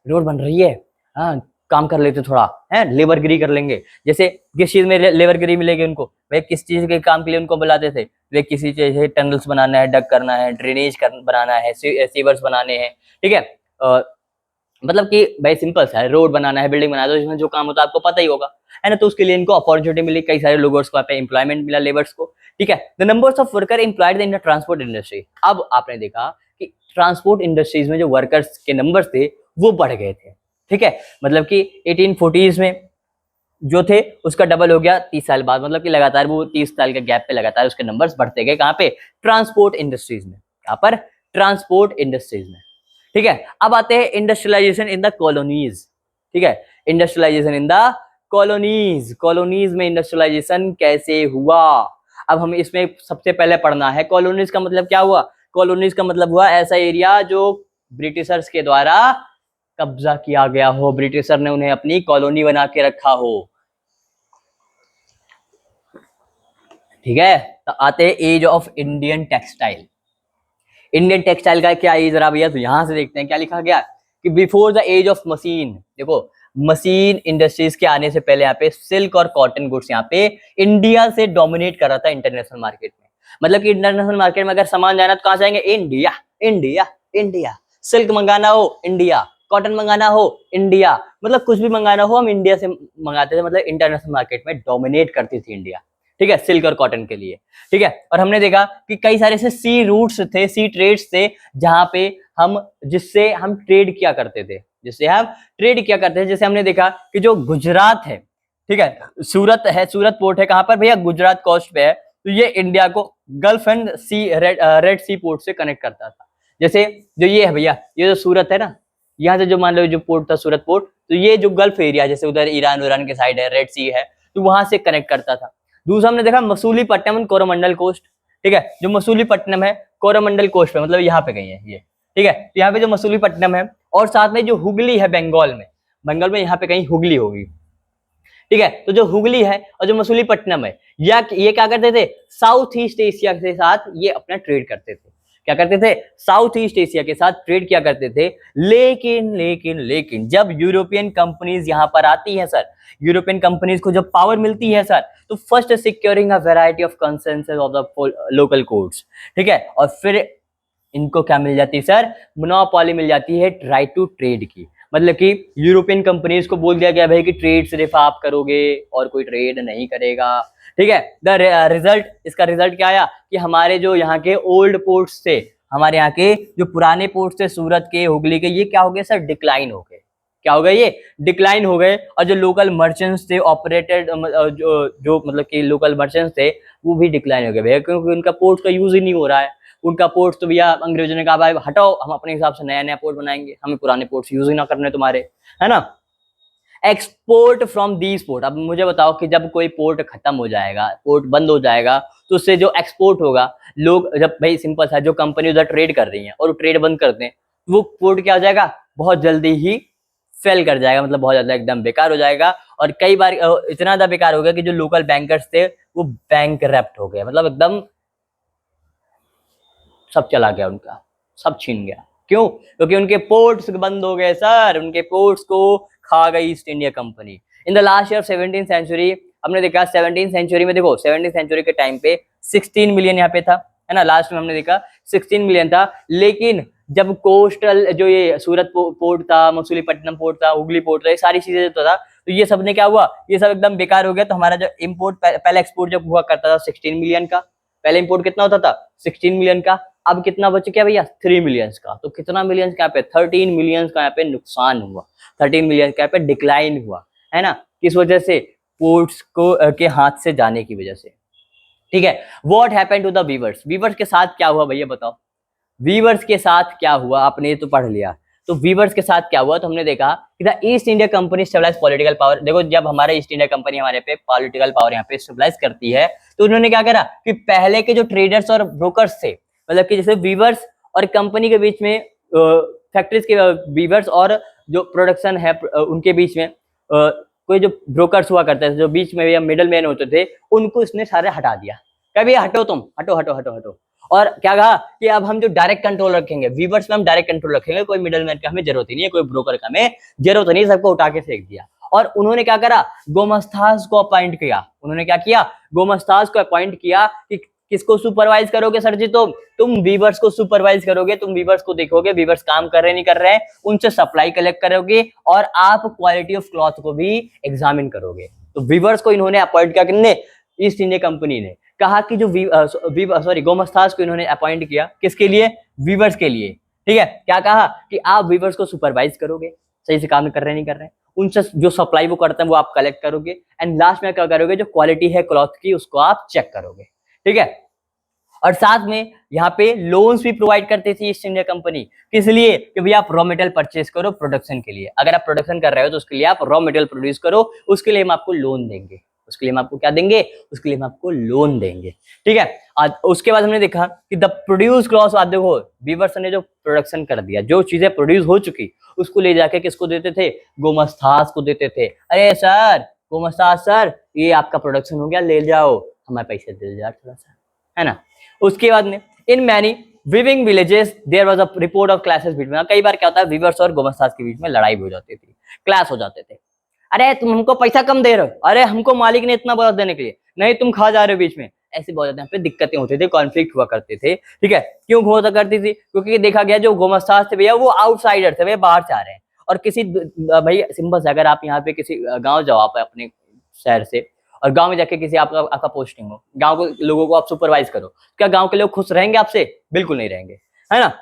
रोड बन रही है, हाँ काम कर लेते थोड़ा, है लेबरगिरी कर लेंगे। जैसे किस चीज में लेबरगिरी मिलेगी उनको, वे किस चीज के काम के लिए उनको बुलाते थे, वे किसी चीज से टनल्स बनाना है, डक करना है, ड्रेनेज बनाना है, सीवर्स बनाने हैं, ठीक है। मतलब कि भाई सिंपल सा है, रोड बनाना है, बिल्डिंग बनाना है, तो इसमें जो काम होता है आपको पता ही होगा, है ना। तो उसके लिए इनको अपॉर्चुनिटी मिली, कई सारे लोगों को पे एम्प्लॉयमेंट मिला लेबर्स को, ठीक है। The numbers of worker employed in the transport industry. अब आपने देखा कि ट्रांसपोर्ट इंडस्ट्रीज में जो वर्कर्स के नंबर्स थे वो बढ़ गए थे, ठीक है। मतलब कि 1840s में जो थे उसका डबल हो गया 30 साल बाद, मतलब कि लगातार वो 30 साल के गैप पे लगातार उसके नंबर्स बढ़ते गए। कहाँ पे? ट्रांसपोर्ट इंडस्ट्रीज में। कहाँ पर? ट्रांसपोर्ट इंडस्ट्रीज में, ठीक है। अब आते हैं इंडस्ट्रियलाइजेशन इन द कॉलोनीज, ठीक है। Industrialisation in the colonies, colonies में इंडस्ट्रियलाइजेशन कैसे हुआ। अब हमें इसमें सबसे पहले पढ़ना है कॉलोनीज का मतलब क्या हुआ। कॉलोनीज का मतलब हुआ ऐसा एरिया जो ब्रिटिशर्स के द्वारा कब्जा किया गया हो, ब्रिटिशर ने उन्हें अपनी कॉलोनी बना के रखा हो, ठीक है। तो आते हैं age of Indian textile. Indian textile का क्या एज रहा भैया, तो यहां से देखते हैं क्या लिखा गया कि before the age of machine. देखो मशीन इंडस्ट्रीज के आने से पहले यहाँ पे सिल्क और कॉटन गुड्स यहाँ पे इंडिया से डोमिनेट कर रहा था इंटरनेशनल मार्केट में। मतलब कि इंटरनेशनल मार्केट में अगर सामान जाना तो कहाँ जाएंगे? India, India, India. सिल्क मंगाना हो इंडिया, कॉटन मंगाना हो इंडिया, मतलब कुछ भी मंगाना हो हम इंडिया से मंगाते थे। मतलब इंटरनेशनल मार्केट में डोमिनेट करती थी इंडिया, ठीक है, सिल्क और कॉटन के लिए, ठीक है। और हमने देखा कि कई सारे से सी रूट्स थे, सी ट्रेड्स थे, जहां पे हम जिससे हम ट्रेड किया करते थे, जिससे हम ट्रेड किया करते थे। जैसे हमने देखा कि जो गुजरात है, ठीक है, सूरत है, सूरत पोर्ट है कहां पर भैया? गुजरात कोस्ट पे है। तो ये इंडिया को Gulf and sea Red Sea port से कनेक्ट करता था। जैसे जो ये है भैया, ये जो सूरत है ना, यहाँ से जो मान लो जो पोर्ट था सूरत पोर्ट, तो ये जो गल्फ एरिया जैसे उधर ईरान के साइड है, रेड सी है, तो वहां से कनेक्ट करता था। दूसरा हमने देखा मसूलीपट्टनम एंड कोरोमंडल कोस्ट, ठीक है। जो मसूलीपट्टनम है कोरोमंडल कोस्ट पे, मतलब यहाँ पे कहीं है ये, ठीक है। तो यहाँ पे जो मसूलीपट्टनम है और साथ में जो हुगली है बंगाल में, बंगाल में यहाँ पे कहीं हुगली होगी, ठीक है। तो जो हुगली है और जो मसूलीपट्टनम है, या ये क्या करते थे? साउथ ईस्ट एशिया के साथ ये अपना ट्रेड करते थे। क्या करते थे? साउथ ईस्ट एशिया के साथ ट्रेड किया करते थे। लेकिन लेकिन लेकिन जब यूरोपियन कंपनीज यहां पर आती हैं सर, यूरोपियन कंपनीज को जब पावर मिलती है सर, तो first securing a variety of consensus of the local codes, ठीक है। और फिर इनको क्या मिल जाती है सर? मोनोपोली मिल जाती है राइट टू ट्रेड की। मतलब कि यूरोपियन कंपनीज को बोल दिया गया भाई कि ट्रेड सिर्फ आप करोगे और कोई ट्रेड नहीं करेगा, ठीक है। द रिजल्ट, इसका रिजल्ट क्या आया कि हमारे जो यहाँ के ओल्ड पोर्ट्स थे, हमारे यहाँ के जो पुराने पोर्ट्स थे सूरत के, हुगली के, ये क्या हो गए सर? डिक्लाइन हो गए। क्या हो गए? ये डिक्लाइन हो गए। और जो लोकल मर्चेंट्स थे ऑपरेटेड, जो मतलब कि लोकल मर्चेंट्स थे, वो भी डिक्लाइन हो गए भैया, क्योंकि उनका पोर्ट का यूज ही नहीं हो रहा है। उनका पोर्ट तो भैया अंग्रेजों ने कहा भाई हटाओ, हम अपने हिसाब से नया नया पोर्ट बनाएंगे, हमें पुराने पोर्ट्स यूज ही ना करने तुम्हारे, है ना। Export from these port. अब मुझे बताओ कि जब कोई पोर्ट खत्म हो जाएगा, पोर्ट बंद हो जाएगा, तो उससे जो एक्सपोर्ट होगा, लोग जब भाई सिंपल सा, जो कंपनी उधर ट्रेड कर रही है और ट्रेड बंद करते हैं, वो पोर्ट क्या हो जाएगा? बहुत जल्दी ही फेल कर जाएगा, मतलब बहुत ज्यादा एकदम बेकार हो जाएगा। और कई बार इतना ज्यादा बेकार हो गया कि जो लोकल बैंकर्स थे वो बैंक हो गए, मतलब एकदम सब चला गया उनका, सब छीन गया। क्यों? क्योंकि उनके पोर्ट्स बंद हो गए सर, उनके पोर्ट्स को खा गई East India Company. In the last year 17th सेंचुरी, हमने देखा 17th सेंचुरी में, देखो 17th सेंचुरी के टाइम पे 16 मिलियन यहाँ पे था, है ना। लास्ट में हमने देखा 16 मिलियन था। लेकिन जब कोस्टल जो ये सूरत पोर्ट था, मसूलीपट्टनम पोर्ट था, हुगली पोर्ट था, ये सारी चीजें तो था, तो ये सब ने क्या हुआ? ये सब एकदम बेकार हो गया। तो हमारा जो इम्पोर्ट, पहले एक्सपोर्ट जब हुआ करता था 16 मिलियन का, पहले इम्पोर्ट कितना होता था? 16 मिलियन का। अब कितना बच गया भैया? 3 मिलियंस का। तो कितना मिलियंस का यहाँ पे? 13 मिलियंस का यहाँ पे नुकसान हुआ, 13 मिलियन का यहाँ पे डिक्लाइन हुआ, है ना। किस वजह से? पोर्ट्स को के हाथ से जाने की वजह से, ठीक है। What happened to the weavers? Weavers के साथ क्या हुआ भैया बताओ? वीवर्स के साथ क्या हुआ? आपने ये तो पढ़ लिया। तो वीवर्स के साथ क्या हुआ? तो हमने देखा कि the East India Company stabilise political power. देखो जब हमारे ईस्ट इंडिया कंपनी हमारे पे पॉलिटिकल पावर यहाँ पे स्टेबलाइज करती है, तो उन्होंने क्या करा कि पहले के जो ट्रेडर्स और ब्रोकर्स थे, मतलब कि जैसे वीवर्स और कंपनी के बीच में, फैक्ट्रीज के वीवर्स और जो प्रोडक्शन है उनके बीच में कोई जो ब्रोकर्स हुआ करते थे, जो बीच में या मिडल मैन होते थे, उनको इसने सारे हटा दिया। कभी हटो तुम, हटो हटो हटो हटो। और क्या कहा कि अब हम जो डायरेक्ट कंट्रोल रखेंगे, वीवर्स में हम डायरेक्ट कंट्रोल रखेंगे, कोई मिडल मैन का हमें जरूरत ही नहीं है, कोई ब्रोकर का हमें जरूरत नहीं, सबको उठा के फेंक दिया। और उन्होंने क्या करा, गोमस्ताज को अपॉइंट किया। उन्होंने क्या किया, गोमस्ताज को अपॉइंट किया कि किसको सुपरवाइज करोगे सर जी, तुम वीवर्स को सुपरवाइज करोगे, तुम वीवर्स को देखोगे, वीवर्स काम कर रहे नहीं कर रहे हैं, उनसे सप्लाई कलेक्ट करोगे, और आप क्वालिटी ऑफ क्लॉथ को भी एग्जामिन करोगे। तो वीवर्स को इन्होंने अपॉइंट किया, किसने, ईस्ट इंडिया कंपनी ने। कहा कि जो गोमस्ताज को इन्होंने अपॉइंट किया, किसके लिए, वीवर्स के लिए। ठीक है, क्या कहा कि आप वीवर्स को सुपरवाइज करोगे, सही से काम कर रहे नहीं कर रहे हैं, उनसे जो सप्लाई वो करते हैं वो आप कलेक्ट करोगे, एंड लास्ट में क्या करोगे, जो क्वालिटी है क्लॉथ की उसको आप चेक करोगे। ठीक है, और साथ में यहाँ पे लोन्स भी प्रोवाइड करती थी ईस्ट इंडिया कंपनी। किस लिए, कि भैया आप रॉ मटेरियल परचेज करो प्रोडक्शन के लिए, अगर आप प्रोडक्शन कर रहे हो तो उसके लिए आप रॉ मटेरियल प्रोड्यूस करो, उसके लिए हम आपको लोन देंगे, उसके लिए हम आपको क्या देंगे, उसके लिए हम आपको लोन देंगे। ठीक है, आज उसके बाद हमने देखा कि द प्रोड्यूस क्लॉथ, आप देखो वीवर्स ने जो प्रोडक्शन कर दिया, जो चीजें प्रोड्यूस हो चुकी उसको ले जाके किसको देते थे, गोमस्ताज को देते थे। अरे सर गोमस्ताज सर, ये आपका प्रोडक्शन हो गया, ले जाओ, हमारे पैसे दे दो यार थोड़ा सा, है ना। उसके बाद में in many weaving villages there was a report of clashes between. कई बार क्या होता है, वीवर्स और गोमस्ताज के बीच में लड़ाई हो जाती थी, क्लास हो जाते थे। अरे तुम हमको पैसा कम दे रहे हो, अरे हमको मालिक ने इतना बहुत देने के लिए, नहीं तुम खा जा रहे हो बीच में, ऐसे बहुत ज्यादा यहाँ पे दिक्कतें होती थी, कॉन्फ्लिक्ट हुआ करते थे। ठीक है, क्यों हुआ करती थी, क्योंकि देखा गया जो गोमस्ताज थे भैया वो आउटसाइडर थे, भैया बाहर से आ रहे हैं। और किसी भाई सिंपल से, अगर आप यहाँ पे किसी गाँव जाओ, आप अपने शहर से, और गांव में जाके किसी आपका पोस्टिंग हो, गांव के लोगों को आप सुपरवाइज करो, क्या गांव के लोग खुश रहेंगे आपसे, बिल्कुल नहीं रहेंगे, है ना।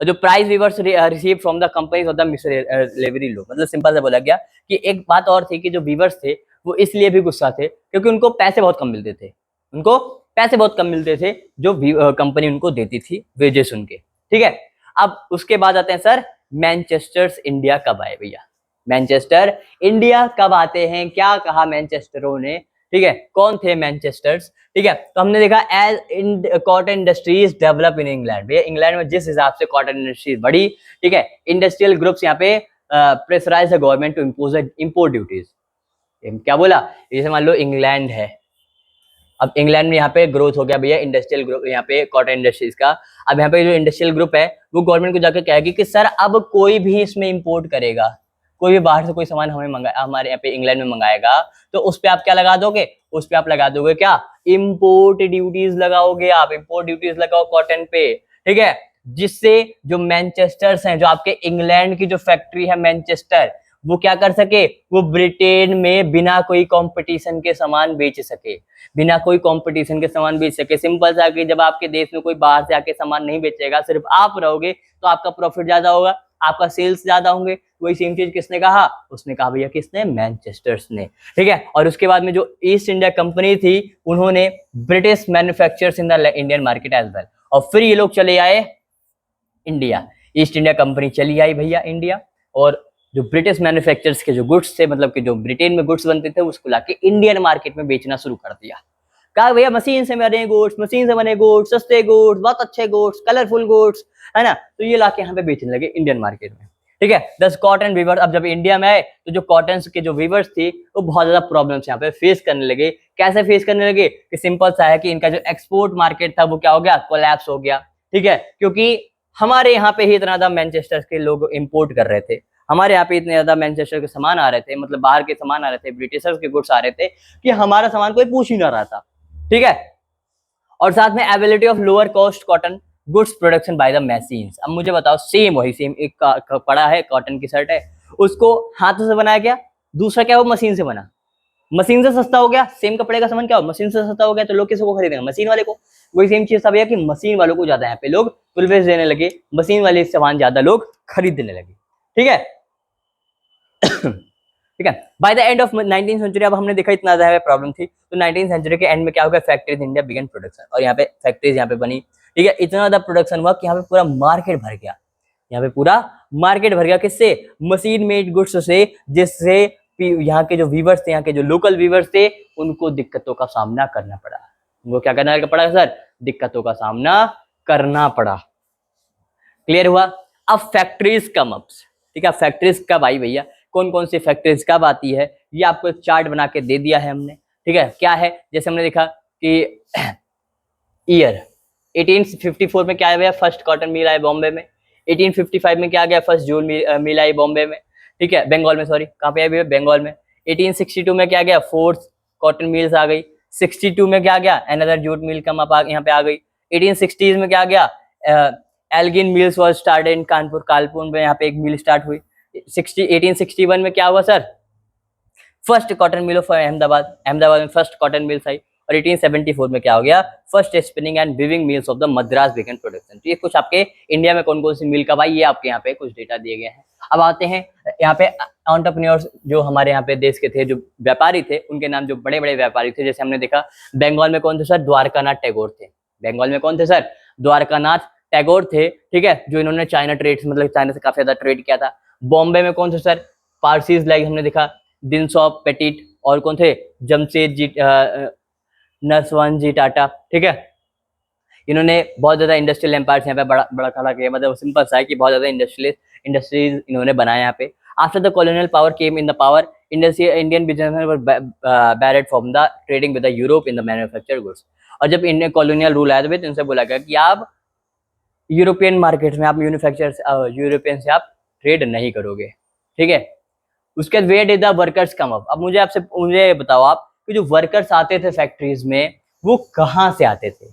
जो price weavers receive from the companies of the miserably low, मतलब सिंपल से बोला गया कि एक बात और थी कि जो वीवर्स थे वो इसलिए भी गुस्सा थे क्योंकि उनको पैसे बहुत कम मिलते थे, उनको पैसे बहुत कम मिलते थे जो कंपनी उनको देती थी वेजेस उनके। ठीक है, अब उसके बाद आते हैं सर, मैनचेस्टर्स इंडिया कब आए भैया, मैनचेस्टर इंडिया कब आते हैं, क्या कहा मैनचेस्टरों ने। ठीक है, कौन थे मैनचेस्टर्स। ठीक है, तो हमने देखा as cotton industries develop in England, भैया इंग्लैंड में जिस हिसाब से कॉटन इंडस्ट्रीज बढ़ी, ठीक है, इंडस्ट्रियल ग्रुप्स यहाँ पे pressurise the government to impose import duties. क्या बोला, जैसे मान लो इंग्लैंड है, अब इंग्लैंड में यहाँ पे ग्रोथ हो गया भैया इंडस्ट्रियल ग्रुप, यहाँ पे कॉटन इंडस्ट्रीज का। अब यहाँ पे जो इंडस्ट्रियल ग्रुप है वो गवर्नमेंट को जाकर कहेगी कि सर अब कोई भी इसमें इंपोर्ट करेगा, कोई भी बाहर से कोई सामान हमें हमारे यहाँ पे इंग्लैंड में मंगाएगा, तो उस पे आप क्या लगा दोगे, उस पे आप लगा दोगे क्या, इम्पोर्ट ड्यूटीज लगाओगे, आप इम्पोर्ट ड्यूटीज लगाओ कॉटन पे। ठीक है, जिससे जो मैनचेस्टर्स हैं, जो आपके इंग्लैंड की जो फैक्ट्री है मैनचेस्टर, वो क्या कर सके, वो ब्रिटेन में बिना कोई कंपटीशन के सामान बेच सके, बिना कोई कंपटीशन के सामान बेच सके। सिंपल सा कि जब आपके देश में कोई बाहर से आके सामान नहीं बेचेगा, सिर्फ आप रहोगे, तो आपका प्रॉफिट ज्यादा होगा, आपका सेल्स ज्यादा होंगे। वही सेम चीज किसने कहा, उसने कहा भैया किसने, मैनचेस्टर्स ने। ठीक है, और उसके बाद में जो ईस्ट इंडिया कंपनी थी, उन्होंने British manufacturers in the Indian market as well, और फिर ये लोग चले आए इंडिया, ईस्ट इंडिया कंपनी चली आई भैया इंडिया, और जो ब्रिटिश मैन्युफैक्चरर्स के जो गुड्स थे, मतलब कि जो ब्रिटेन में गुड्स बनते थे, उसको लाके इंडियन मार्केट में बेचना शुरू कर दिया। कहा भैया मशीन से बने गुड्स, मशीन से बने गुड्स, सस्ते गुड्स, बहुत अच्छे गुड्स, कलरफुल गुड्स, है ना, तो ये लाके यहाँ पे बेचने लगे इंडियन मार्केट में। ठीक है, 10 कॉटन वीवर्स अब जब इंडिया में आए, तो जो कॉटन के जो वीवर्स थी वो बहुत ज्यादा प्रॉब्लम्स यहाँ पे फेस करने लगे। कैसे फेस करने लगे, कि सिंपल सा है कि इनका जो एक्सपोर्ट मार्केट था वो क्या हो गया, कोलैप्स हो गया। ठीक है, क्योंकि हमारे यहाँ पे ही इतना ज्यादा मैनचेस्टर के लोग इम्पोर्ट कर रहे थे, हमारे यहाँ पे इतने ज्यादा मैनचेस्टर के सामान आ रहे थे, मतलब बाहर के सामान आ रहे थे, ब्रिटिशर्स के गुड्स आ रहे थे, कि हमारा सामान कोई पूछ ही ना रहा था। ठीक है, और साथ में availability of lower cost cotton goods production by the machines. अब मुझे बताओ, सेम वही सेम एक पड़ा है, कॉटन की शर्ट है, उसको हाथों से बनाया गया, दूसरा क्या वो मशीन से बना, मशीन से सस्ता हो गया, सेम कपड़े का सामान क्या हो, मशीन से सस्ता हो गया, तो लोग किसको खरीदेंगे, मशीन वाले को। वही सेम चीज था भैया कि मशीन वालों को ज्यादा यहाँ पे लोग प्रिफरेंस देने लगे, मशीन वाले सामान ज्यादा लोग खरीदने लगे। ठीक है ठीक है, by the end of 19th century, अब हमने देखा इतना ज्यादा प्रॉब्लम थी, तो 19th सेंचुरी के एंड में क्या हो गया, फैक्ट्रीज इंडिया बिगन प्रोडक्शन, और यहाँ पे फैक्ट्रीज यहाँ पे बनी। ठीक है, इतना ज्यादा प्रोडक्शन हुआ कि यहाँ पे पूरा मार्केट भर गया, यहाँ पे पूरा मार्केट भर गया, किससे, मशीन मेड गुड्स से, जिससे यहाँ के जो वीवर्स थे, यहाँ के जो लोकल वीवर्स थे, उनको दिक्कतों का सामना करना पड़ा। उनको क्या करना पड़ा सर, दिक्कतों का सामना करना पड़ा। क्लियर हुआ। अब फैक्ट्रीज कम अप, ठीक है, फैक्ट्रीज कब आई भैया, कौन कौन सी फैक्ट्रीज कब आती है, ये आपको एक चार्ट बना के दे दिया है हमने, ठीक है। क्या है, जैसे हमने देखा कि ईयर 1854 में क्या आया, फर्स्ट कॉटन मिल आया बॉम्बे में। 1855 में क्या आ गया, फर्स्ट जूल मिल आई बॉम्बे में, ठीक है, बंगाल में, सॉरी कहाँ पे आई, बंगाल में। 1862 में क्या गया, फोर्थ कॉटन मिल्स आ गई। 62 में क्या गया, another jute mill come up यहाँ पे आ गई। 1860 में क्या गया, Elgin mills was started in Kanpur, Kanpur में यहाँ पे एक मिल स्टार्ट हुई। 1861 में क्या हुआ sir, first cotton mill of Ahmedabad, Ahmedabad में फर्स्ट कॉटन मिल्स आई। और 1874 में क्या हो गया, first spinning and weaving mills of the Madras began production. तो ये कुछ आपके इंडिया में कौन कौन सी मिल कब आई, ये आपके यहाँ पे कुछ डेटा दिए गए हैं। अब आते हैं यहाँ पे एंटरप्रेन्योर्स जो हमारे यहाँ पे देश के थे, जो व्यापारी थे, उनके नाम, जो बड़े बड़े व्यापारी थे, जैसे हमने देखा बंगाल में कौन थे सर, द्वारकानाथ टैगोर थे। बंगाल में कौन थे सर, द्वारकानाथ टैगोर थे, ठीक है, जो इन्होंने चाइना ट्रेड, मतलब चाइना से काफी ज्यादा ट्रेड किया था। बॉम्बे में कौन थे सर, पारसीज, लाइक हमने देखा दिनसॉप पेटिट, और कौन थे, जमशेद नरसवन जी टाटा, ठीक है। इन्होंने बहुत ज्यादा इंडस्ट्रियल एम्पायर्स यहाँ पे बड़ा बड़ा खड़ा किया, मतलब सिंपल सा है कि बहुत ज्यादा इंडस्ट्रीज इन्होंने बनाया यहाँ पे। After the colonial power came in the power, Indian businessman were barred from the trading with the Europe in the manufactured goods. और जब इंडियन कॉलोनियल रूल आया तो इनसे बोला गया कि आप यूरोपियन मार्केट में, आप यूरोपियन से आप ट्रेड नहीं करोगे, ठीक है। उसके बाद where did the workers come up. अब मुझे बताओ आप कि जो वर्कर्स आते थे फैक्ट्रीज में, वो कहाँ से आते थे,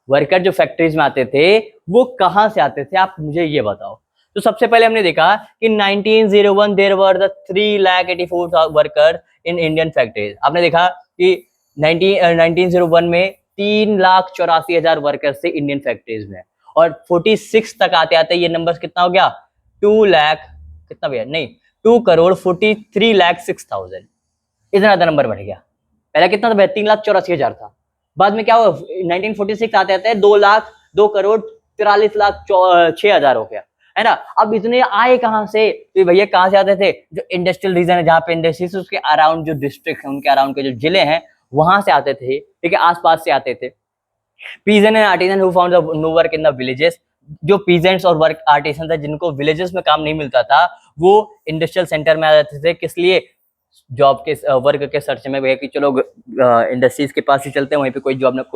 वर्कर जो फैक्ट्रीज में आते थे वो कहाँ से आते थे, आप मुझे ये बताओ। तो सबसे पहले हमने देखा कि 1901 there were the 3,84,000 worker in Indian factories. आपने देखा कि 1901 में 3,84,000 वर्कर्स थे इंडियन फैक्ट्रीज में, और 46 तक आते आते ये नंबर कितना हो गया, 2 लाख, कितना भैया, नहीं 2,43,06,000, इतना ज्यादा नंबर बढ़ गया। पहले कितना था भैया, 3,84,000 था। बाद में क्या हुआ, 1946 आते आते 2,43,06,000 हो गया, है ना। अब इतने आए कहाँ से, तो भैया कहाँ से आते थे, जो इंडस्ट्रियल रीजन है, जहाँ पे इंडस्ट्रीज, उसके अराउंड जो डिस्ट्रिक्ट है, उनके अराउंड के जो जिले हैं, वहां से आते थे, ठीक है, आसपास से आते थे। Peasant and artisan who found no work in the villages, जो पीजेंट्स और वर्क आर्टिसन थे, जिनको विलेजेस में काम नहीं मिलता था, वो इंडस्ट्रियल सेंटर में आ जाते थे। किस लिए, जॉब के वर्क के सर्च में, भैया कि चलो इंडस्ट्रीज के पास ही चलते हैं, वहीं पे कोई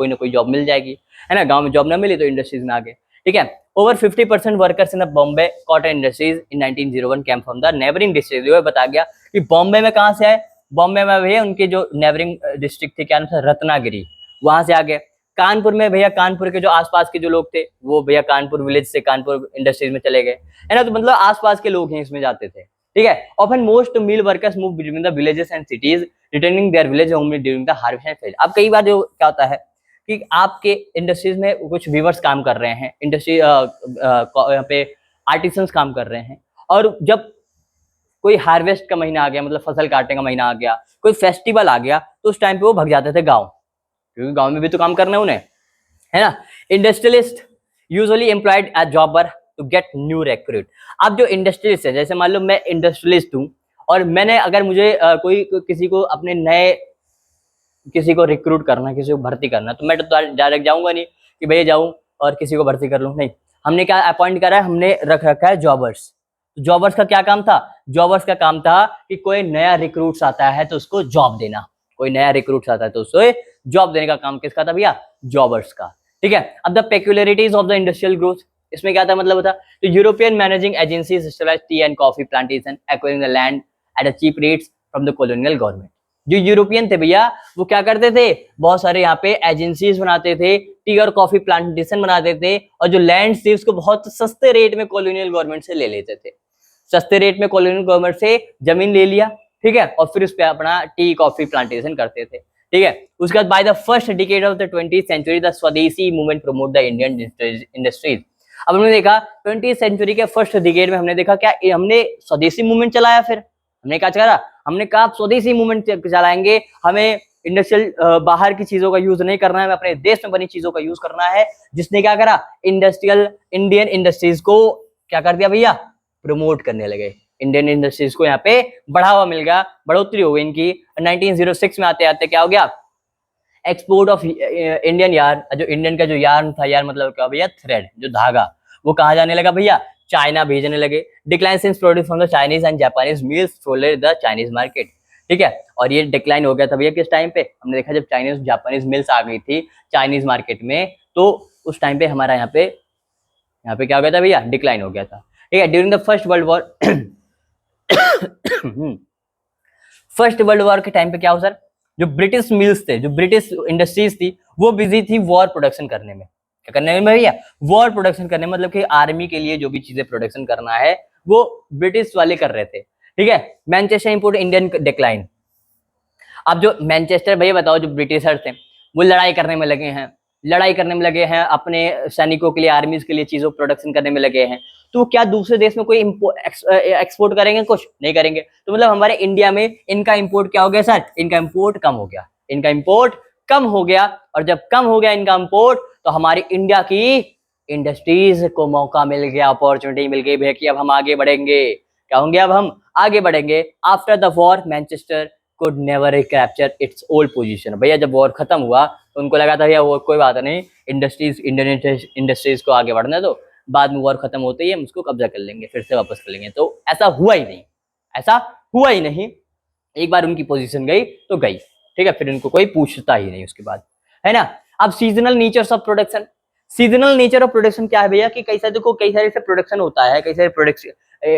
ना कोई जॉब मिल जाएगी, है ना। गांव में जॉब ना मिली तो इंडस्ट्रीज में आ गए, ठीक है। Over 50% workers in the Bombay cotton industries in 1901 came from the neighbouring district. जो बता गया कि बॉम्बे में कहाँ से आए, बॉम्बे में भैया उनके जो नेबरिंग डिस्ट्रिक्ट थे, क्या नाम था, रत्नागिरी, वहां से आ गए। कानपुर में भैया, कानपुर के जो आसपास के जो लोग थे, वो भैया कानपुर विलेज से कानपुर इंडस्ट्रीज में चले गए, है ना। तो मतलब आसपास के लोग हैं इसमें जाते थे, ठीक है। Often most mill workers move between the villages and cities, returning their village home during the harvest phase. अब कई बार जो क्या होता है कि आपके इंडस्ट्रीज में कुछ वीवर्स काम कर रहे हैं, इंडस्ट्री यहाँ पे आर्टिसंस काम कर रहे हैं, और जब कोई हार्वेस्ट का महीना आ गया, मतलब फसल काटने का महीना आ गया, कोई फेस्टिवल आ गया, तो उस टाइम पे वो भाग जाते थे गाँव, क्योंकि गाँव में भी तो काम करना है उन्हें, है ना। Industrialist usually employed as jobber to get new recruit. अब जो इंडस्ट्रियलिस्ट है, जैसे मान लो मैं इंडस्ट्रियलिस्ट हूँ, और मैंने अगर मुझे कोई किसी को अपने नए किसी को रिक्रूट करना, किसी को भर्ती करना, तो मैं तो डायरेक्ट जाऊंगा नहीं कि भैया जाऊं और किसी को भर्ती कर लूं, नहीं। हमने क्या अपॉइंट करा है, हमने रख रखा है जॉबर्स। जॉबर्स का क्या काम था, जॉबर्स का काम था कि कोई नया रिक्रूट्स आता है तो उसको जॉब देना, कोई नया रिक्रूट्स आता है तो उसको जॉब देने का काम किसका था भैया, जॉबर्स का, ठीक है। अब the peculiarities of the industrial growth, इसमें क्या था, मतलब था तो European managing agencies stabilise tea and coffee plantation, acquiring the land at a cheap rates from the colonial government. जो यूरोपियन थे भैया, वो क्या करते थे, बहुत सारे यहाँ पे एजेंसीज बनाते थे, टी और कॉफी प्लांटेशन बनाते थे, और जो लैंड थी उसको बहुत सस्ते रेट में कॉलोनियल गवर्नमेंट से ले लेते थे। सस्ते रेट में कॉलोनियल गवर्नमेंट से जमीन ले लिया, ठीक है, और फिर उस पर अपना टी कॉफी प्लांटेशन करते थे, ठीक है। उसके बाद by the first decade of the 20th century the swadeshi movement promote the Indian industries. अब हमने देखा 20th सेंचुरी के फर्स्ट डिकेड में हमने देखा क्या, हमने स्वदेशी मूवमेंट चलाया। फिर हमने क्या करा, हमने कहा स्वदेशी मूवमेंट चलाएंगे, हमें इंडस्ट्रियल बाहर की चीजों का यूज नहीं करना है, हमें अपने देश में बनी चीजों का यूज करना है। जिसने क्या करा, इंडियन इंडस्ट्रीज को क्या कर दिया भैया, प्रमोट करने लगे। इंडियन इंडस्ट्रीज को यहाँ पे बढ़ावा मिल गया, बढ़ोतरी हो गई इनकी। 1906 में आते आते क्या हो गया, एक्सपोर्ट ऑफ इंडियन यार्न, जो इंडियन का जो यार्न था, यार्न मतलब क्या भैया, थ्रेड, जो धागा, वो कहाँ जाने लगा भैया, चाइना भेजने लगे। Decline since produce from the Chinese and Japanese mills flooded the Chinese market, ठीक है। और ये डिक्लाइन हो गया था भैया किस टाइम पे, हमने देखा जब चाइनीज जापानीज मिल्स आ गई थी चाइनीज मार्केट में, तो उस टाइम पे हमारा यहाँ पे क्या हो गया था भैया, डिक्लाइन हो गया था, ठीक है। During the first world war first world war के टाइम पे क्या हो सर, जो ब्रिटिश मिल्स थे, जो ब्रिटिश इंडस्ट्रीज थी, वो बिजी थी वॉर प्रोडक्शन करने में। क्या करने में भैया, वॉर प्रोडक्शन करने, मतलब कि आर्मी के लिए जो भी चीजें प्रोडक्शन करना है वो ब्रिटिश वाले कर रहे थे, ठीक है। Manchester import Indian decline. अब जो मैनचेस्टर भैया बताओ, जो ब्रिटिशर्स थे वो लड़ाई करने में लगे हैं, अपने सैनिकों के लिए, आर्मीज के लिए चीजों प्रोडक्शन करने में लगे हैं, तो क्या दूसरे देश में कोई एक्सपोर्ट करेंगे, कुछ नहीं करेंगे। तो मतलब हमारे इंडिया में इनका इंपोर्ट क्या हो गया सर, इनका इंपोर्ट कम हो गया, और जब कम हो गया इनका इंपोर्ट, तो हमारी इंडिया की इंडस्ट्रीज को मौका मिल गया, अपॉर्चुनिटी मिल गई भैया कि अब हम आगे बढ़ेंगे। क्या होंगे, अब हम आगे बढ़ेंगे। After the war Manchester could never capture its old position। भैया जब वॉर खत्म हुआ तो उनको लगा था भैया वो कोई बात नहीं, इंडियन इंडस्ट्रीज को आगे बढ़ने दो, बाद में वॉर खत्म होते ही हम उसको कब्जा कर लेंगे, फिर से वापस कर लेंगे। तो ऐसा हुआ ही नहीं, एक बार उनकी पोजीशन गई तो गई, ठीक है, फिर उनको कोई पूछता ही नहीं उसके बाद, है ना। अब seasonal nature of production, seasonal nature of production क्या है भैया कि कई सारे से प्रोडक्शन होता है, कई सारे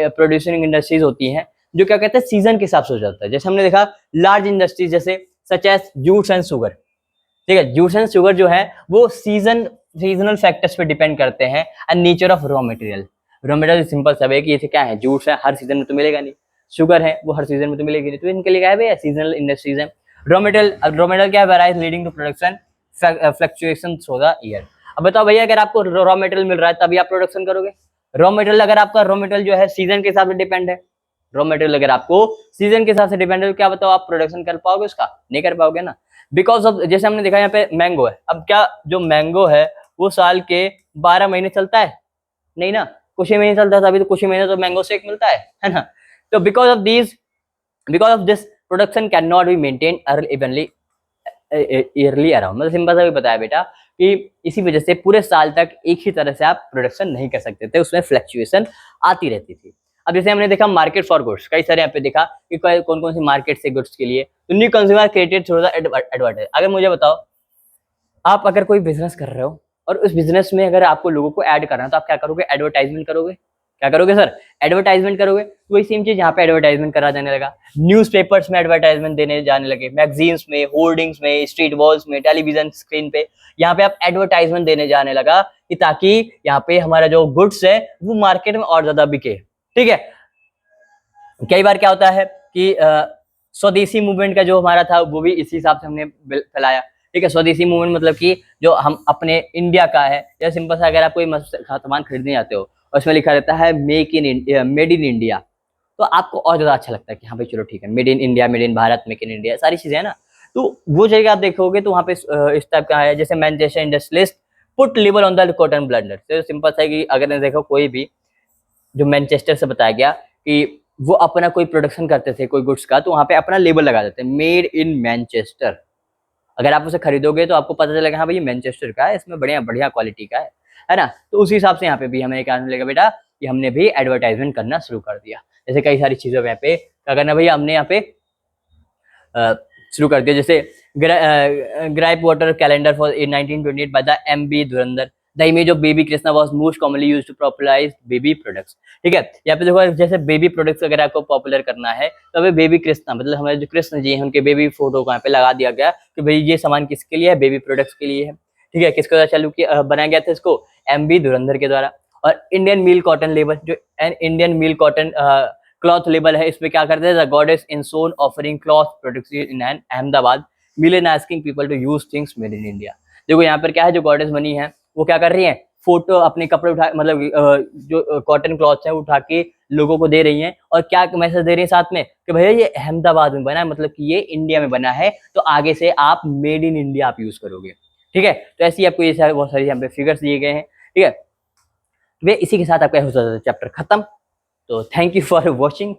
प्रोड्यूसिंग इंडस्ट्रीज होती हैं जो क्या कहते हैं सीजन के हिसाब से हो जाता है। जैसे हमने देखा लार्ज इंडस्ट्रीज जैसे such as jutes and sugar, ठीक है, जूट्स एंड शुगर जो है वो सीजनल फैक्टर्स पे डिपेंड करते हैं। And nature of raw material simple सब है कि ये क्या है, जूट्स है हर सीजन में तो मिलेगा नहीं, शुगर है वो हर सीजन में तो मिलेगी नहीं, तो इनके लिए क्या है भैया, सीजनल इंडस्ट्रीज है। रॉ मटेरियल क्या है, varies leading to production fluctuations for the year. अब बताओ भैया, अगर आपको रॉ मटेरियल मिल रहा है तभी आप प्रोडक्शन करोगे। रॉ मटेरियल अगर आपका रॉ मटेरियल जो है सीजन के हिसाब से डिपेंड है, रॉ मटेरियल अगर आपको सीजन के हिसाब से डिपेंड है, तो क्या बताओ आप प्रोडक्शन कर पाओगे उसका, नहीं कर पाओगे ना। बिकॉज ऑफ, जैसे हमने देखा यहाँ पे मैंगो है, अब क्या जो मैंगो है वो साल के 12 महीने चलता है, नहीं ना, कुछ ही महीने चलता है, अभी तो कुछ ही महीने तो मैंगो शेक मिलता है ना। तो because of this production can not be maintain evenly yearly around, मतलब सिंपल सा भी बताया बेटा कि इसी वजह से पूरे साल तक एक ही तरह से आप प्रोडक्शन नहीं कर सकते थे, उसमें फ्लक्चुएशन आती रहती थी। अब जैसे हमने देखा मार्केट फॉर गुड्स, कई सारे यहाँ पे देखा कि कौन कौन सी मार्केट से गुड्स के लिए, तो new consumer created through the advertise. अगर मुझे बताओ, आप अगर कोई बिजनेस कर रहे हो और उस बिजनेस में अगर आपको लोगों को ऐड करना है, तो आप क्या करोगे, एडवर्टाइजमेंट करोगे। क्या करोगे सर, एडवर्टाइजमेंट करोगे। तो वही सेम चीज यहाँ पे एडवर्टाइजमेंट करा जाने लगा, न्यूज़पेपर्स में एडवर्टाइजमेंट देने जाने लगे, मैगजीन्स में, होर्डिंग्स में, स्ट्रीट वॉल्स में, टेलीविजन स्क्रीन पे, यहाँ पे आप एडवर्टाइजमेंट देने जाने लगा कि ताकि यहाँ पे हमारा जो गुड्स है वो मार्केट में और ज्यादा बिके, ठीक है। कई बार क्या होता है कि स्वदेशी मूवमेंट का जो हमारा था वो भी इसी हिसाब से हमने फैलाया, ठीक है। स्वदेशी मूवमेंट मतलब कि जो हम अपने इंडिया का है, या सिंपल सा अगर आप कोई सामान खरीदने जाते हो और उसमें लिखा रहता है मेड इन इंडिया, तो आपको और ज्यादा अच्छा लगता है कि हाँ भाई चलो ठीक है, made in India, made in Bharat, make in India, सारी चीजें है ना। तो वो जगह आप देखोगे तो वहाँ पे इस टाइप का है, जैसे Manchester industrialist put label on the cotton blunder. तो सिंपल सा है कि अगर देखो कोई भी जो मैनचेस्टर से बताया गया कि वो अपना कोई प्रोडक्शन करते थे कोई गुड्स का, तो वहाँ पे अपना लेबल लगा देते हैं मेड इन मैनचेस्टर। अगर आप उसे खरीदोगे तो आपको पता चलेगा हाँ भाई ये मैनचेस्टर का है, इसमें बढ़िया क्वालिटी का है ना। तो उसी हिसाब से यहाँ पे भी हमें क्या मिलेगा बेटा कि हमने भी एडवर्टाइजमेंट करना शुरू कर दिया। जैसे कई सारी चीजों में यहाँ पे क्या करना भैया, हमने यहाँ पे शुरू कर दिया। जैसे gripe water calendar for in 1928 by the M B. Dhurandhar. The image of baby Krishna was most commonly used to popularise baby products, ठीक है। यहाँ पे देखो जैसे बेबी प्रोडक्ट्स अगर आपको पॉपुलर करना है तो अभी बेबी कृष्णा मतलब हमारे जो कृष्ण जी हैं उनके बेबी फोटो को यहाँ पे लगा दिया गया कि भाई ये सामान किसके लिए है, बेबी प्रोडक्ट्स के लिए है, ठीक है। किसके द्वारा चालू किया बनाया गया था इसको, एम.बी. धुरंधर के द्वारा। और इंडियन मील कॉटन लेबल, जो Indian mill cotton cloth label है, इसमें क्या करते हैं, the goddess is shown offering cloth products in Ahmedabad mill in asking people to use things made in India. देखो यहाँ पर क्या है, जो गॉडेस बनी है वो क्या कर रही है, फोटो अपने कपड़े उठा मतलब जो कॉटन क्लॉथ है उठा के लोगों को दे रही हैं, और क्या मैसेज दे रही है साथ में कि भैया ये अहमदाबाद में बना है, मतलब कि ये इंडिया में बना है, तो आगे से आप मेड इन इंडिया आप यूज करोगे, ठीक है। तो ऐसे ही आपको ये बहुत सारी यहाँ पे फिगर्स दिए गए हैं, ठीक है। तो इसी के साथ आपका हो जाता है चैप्टर खत्म। तो thank you for watching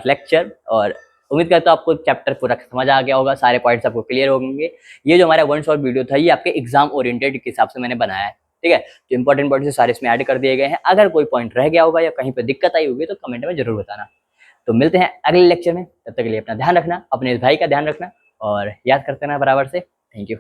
lecture, और उम्मीद करता हूँ आपको चैप्टर पूरा समझ आ गया होगा, सारे पॉइंट्स आपको क्लियर होंगे। ये जो हमारा वन शॉट वीडियो था ये आपके एग्जाम ओरिएंटेड के हिसाब से मैंने बनाया है, ठीक है। तो इंपॉर्टेंट पॉइंट सारे इसमें ऐड कर दिए गए हैं। अगर कोई पॉइंट रह गया होगा या कहीं पे दिक्कत आई होगी तो कमेंट में जरूर बताना। तो मिलते हैं अगले लेक्चर में, तब तक के लिए अपना ध्यान रखना, अपने इस भाई का ध्यान रखना और याद करते रहना बराबर से। Thank you.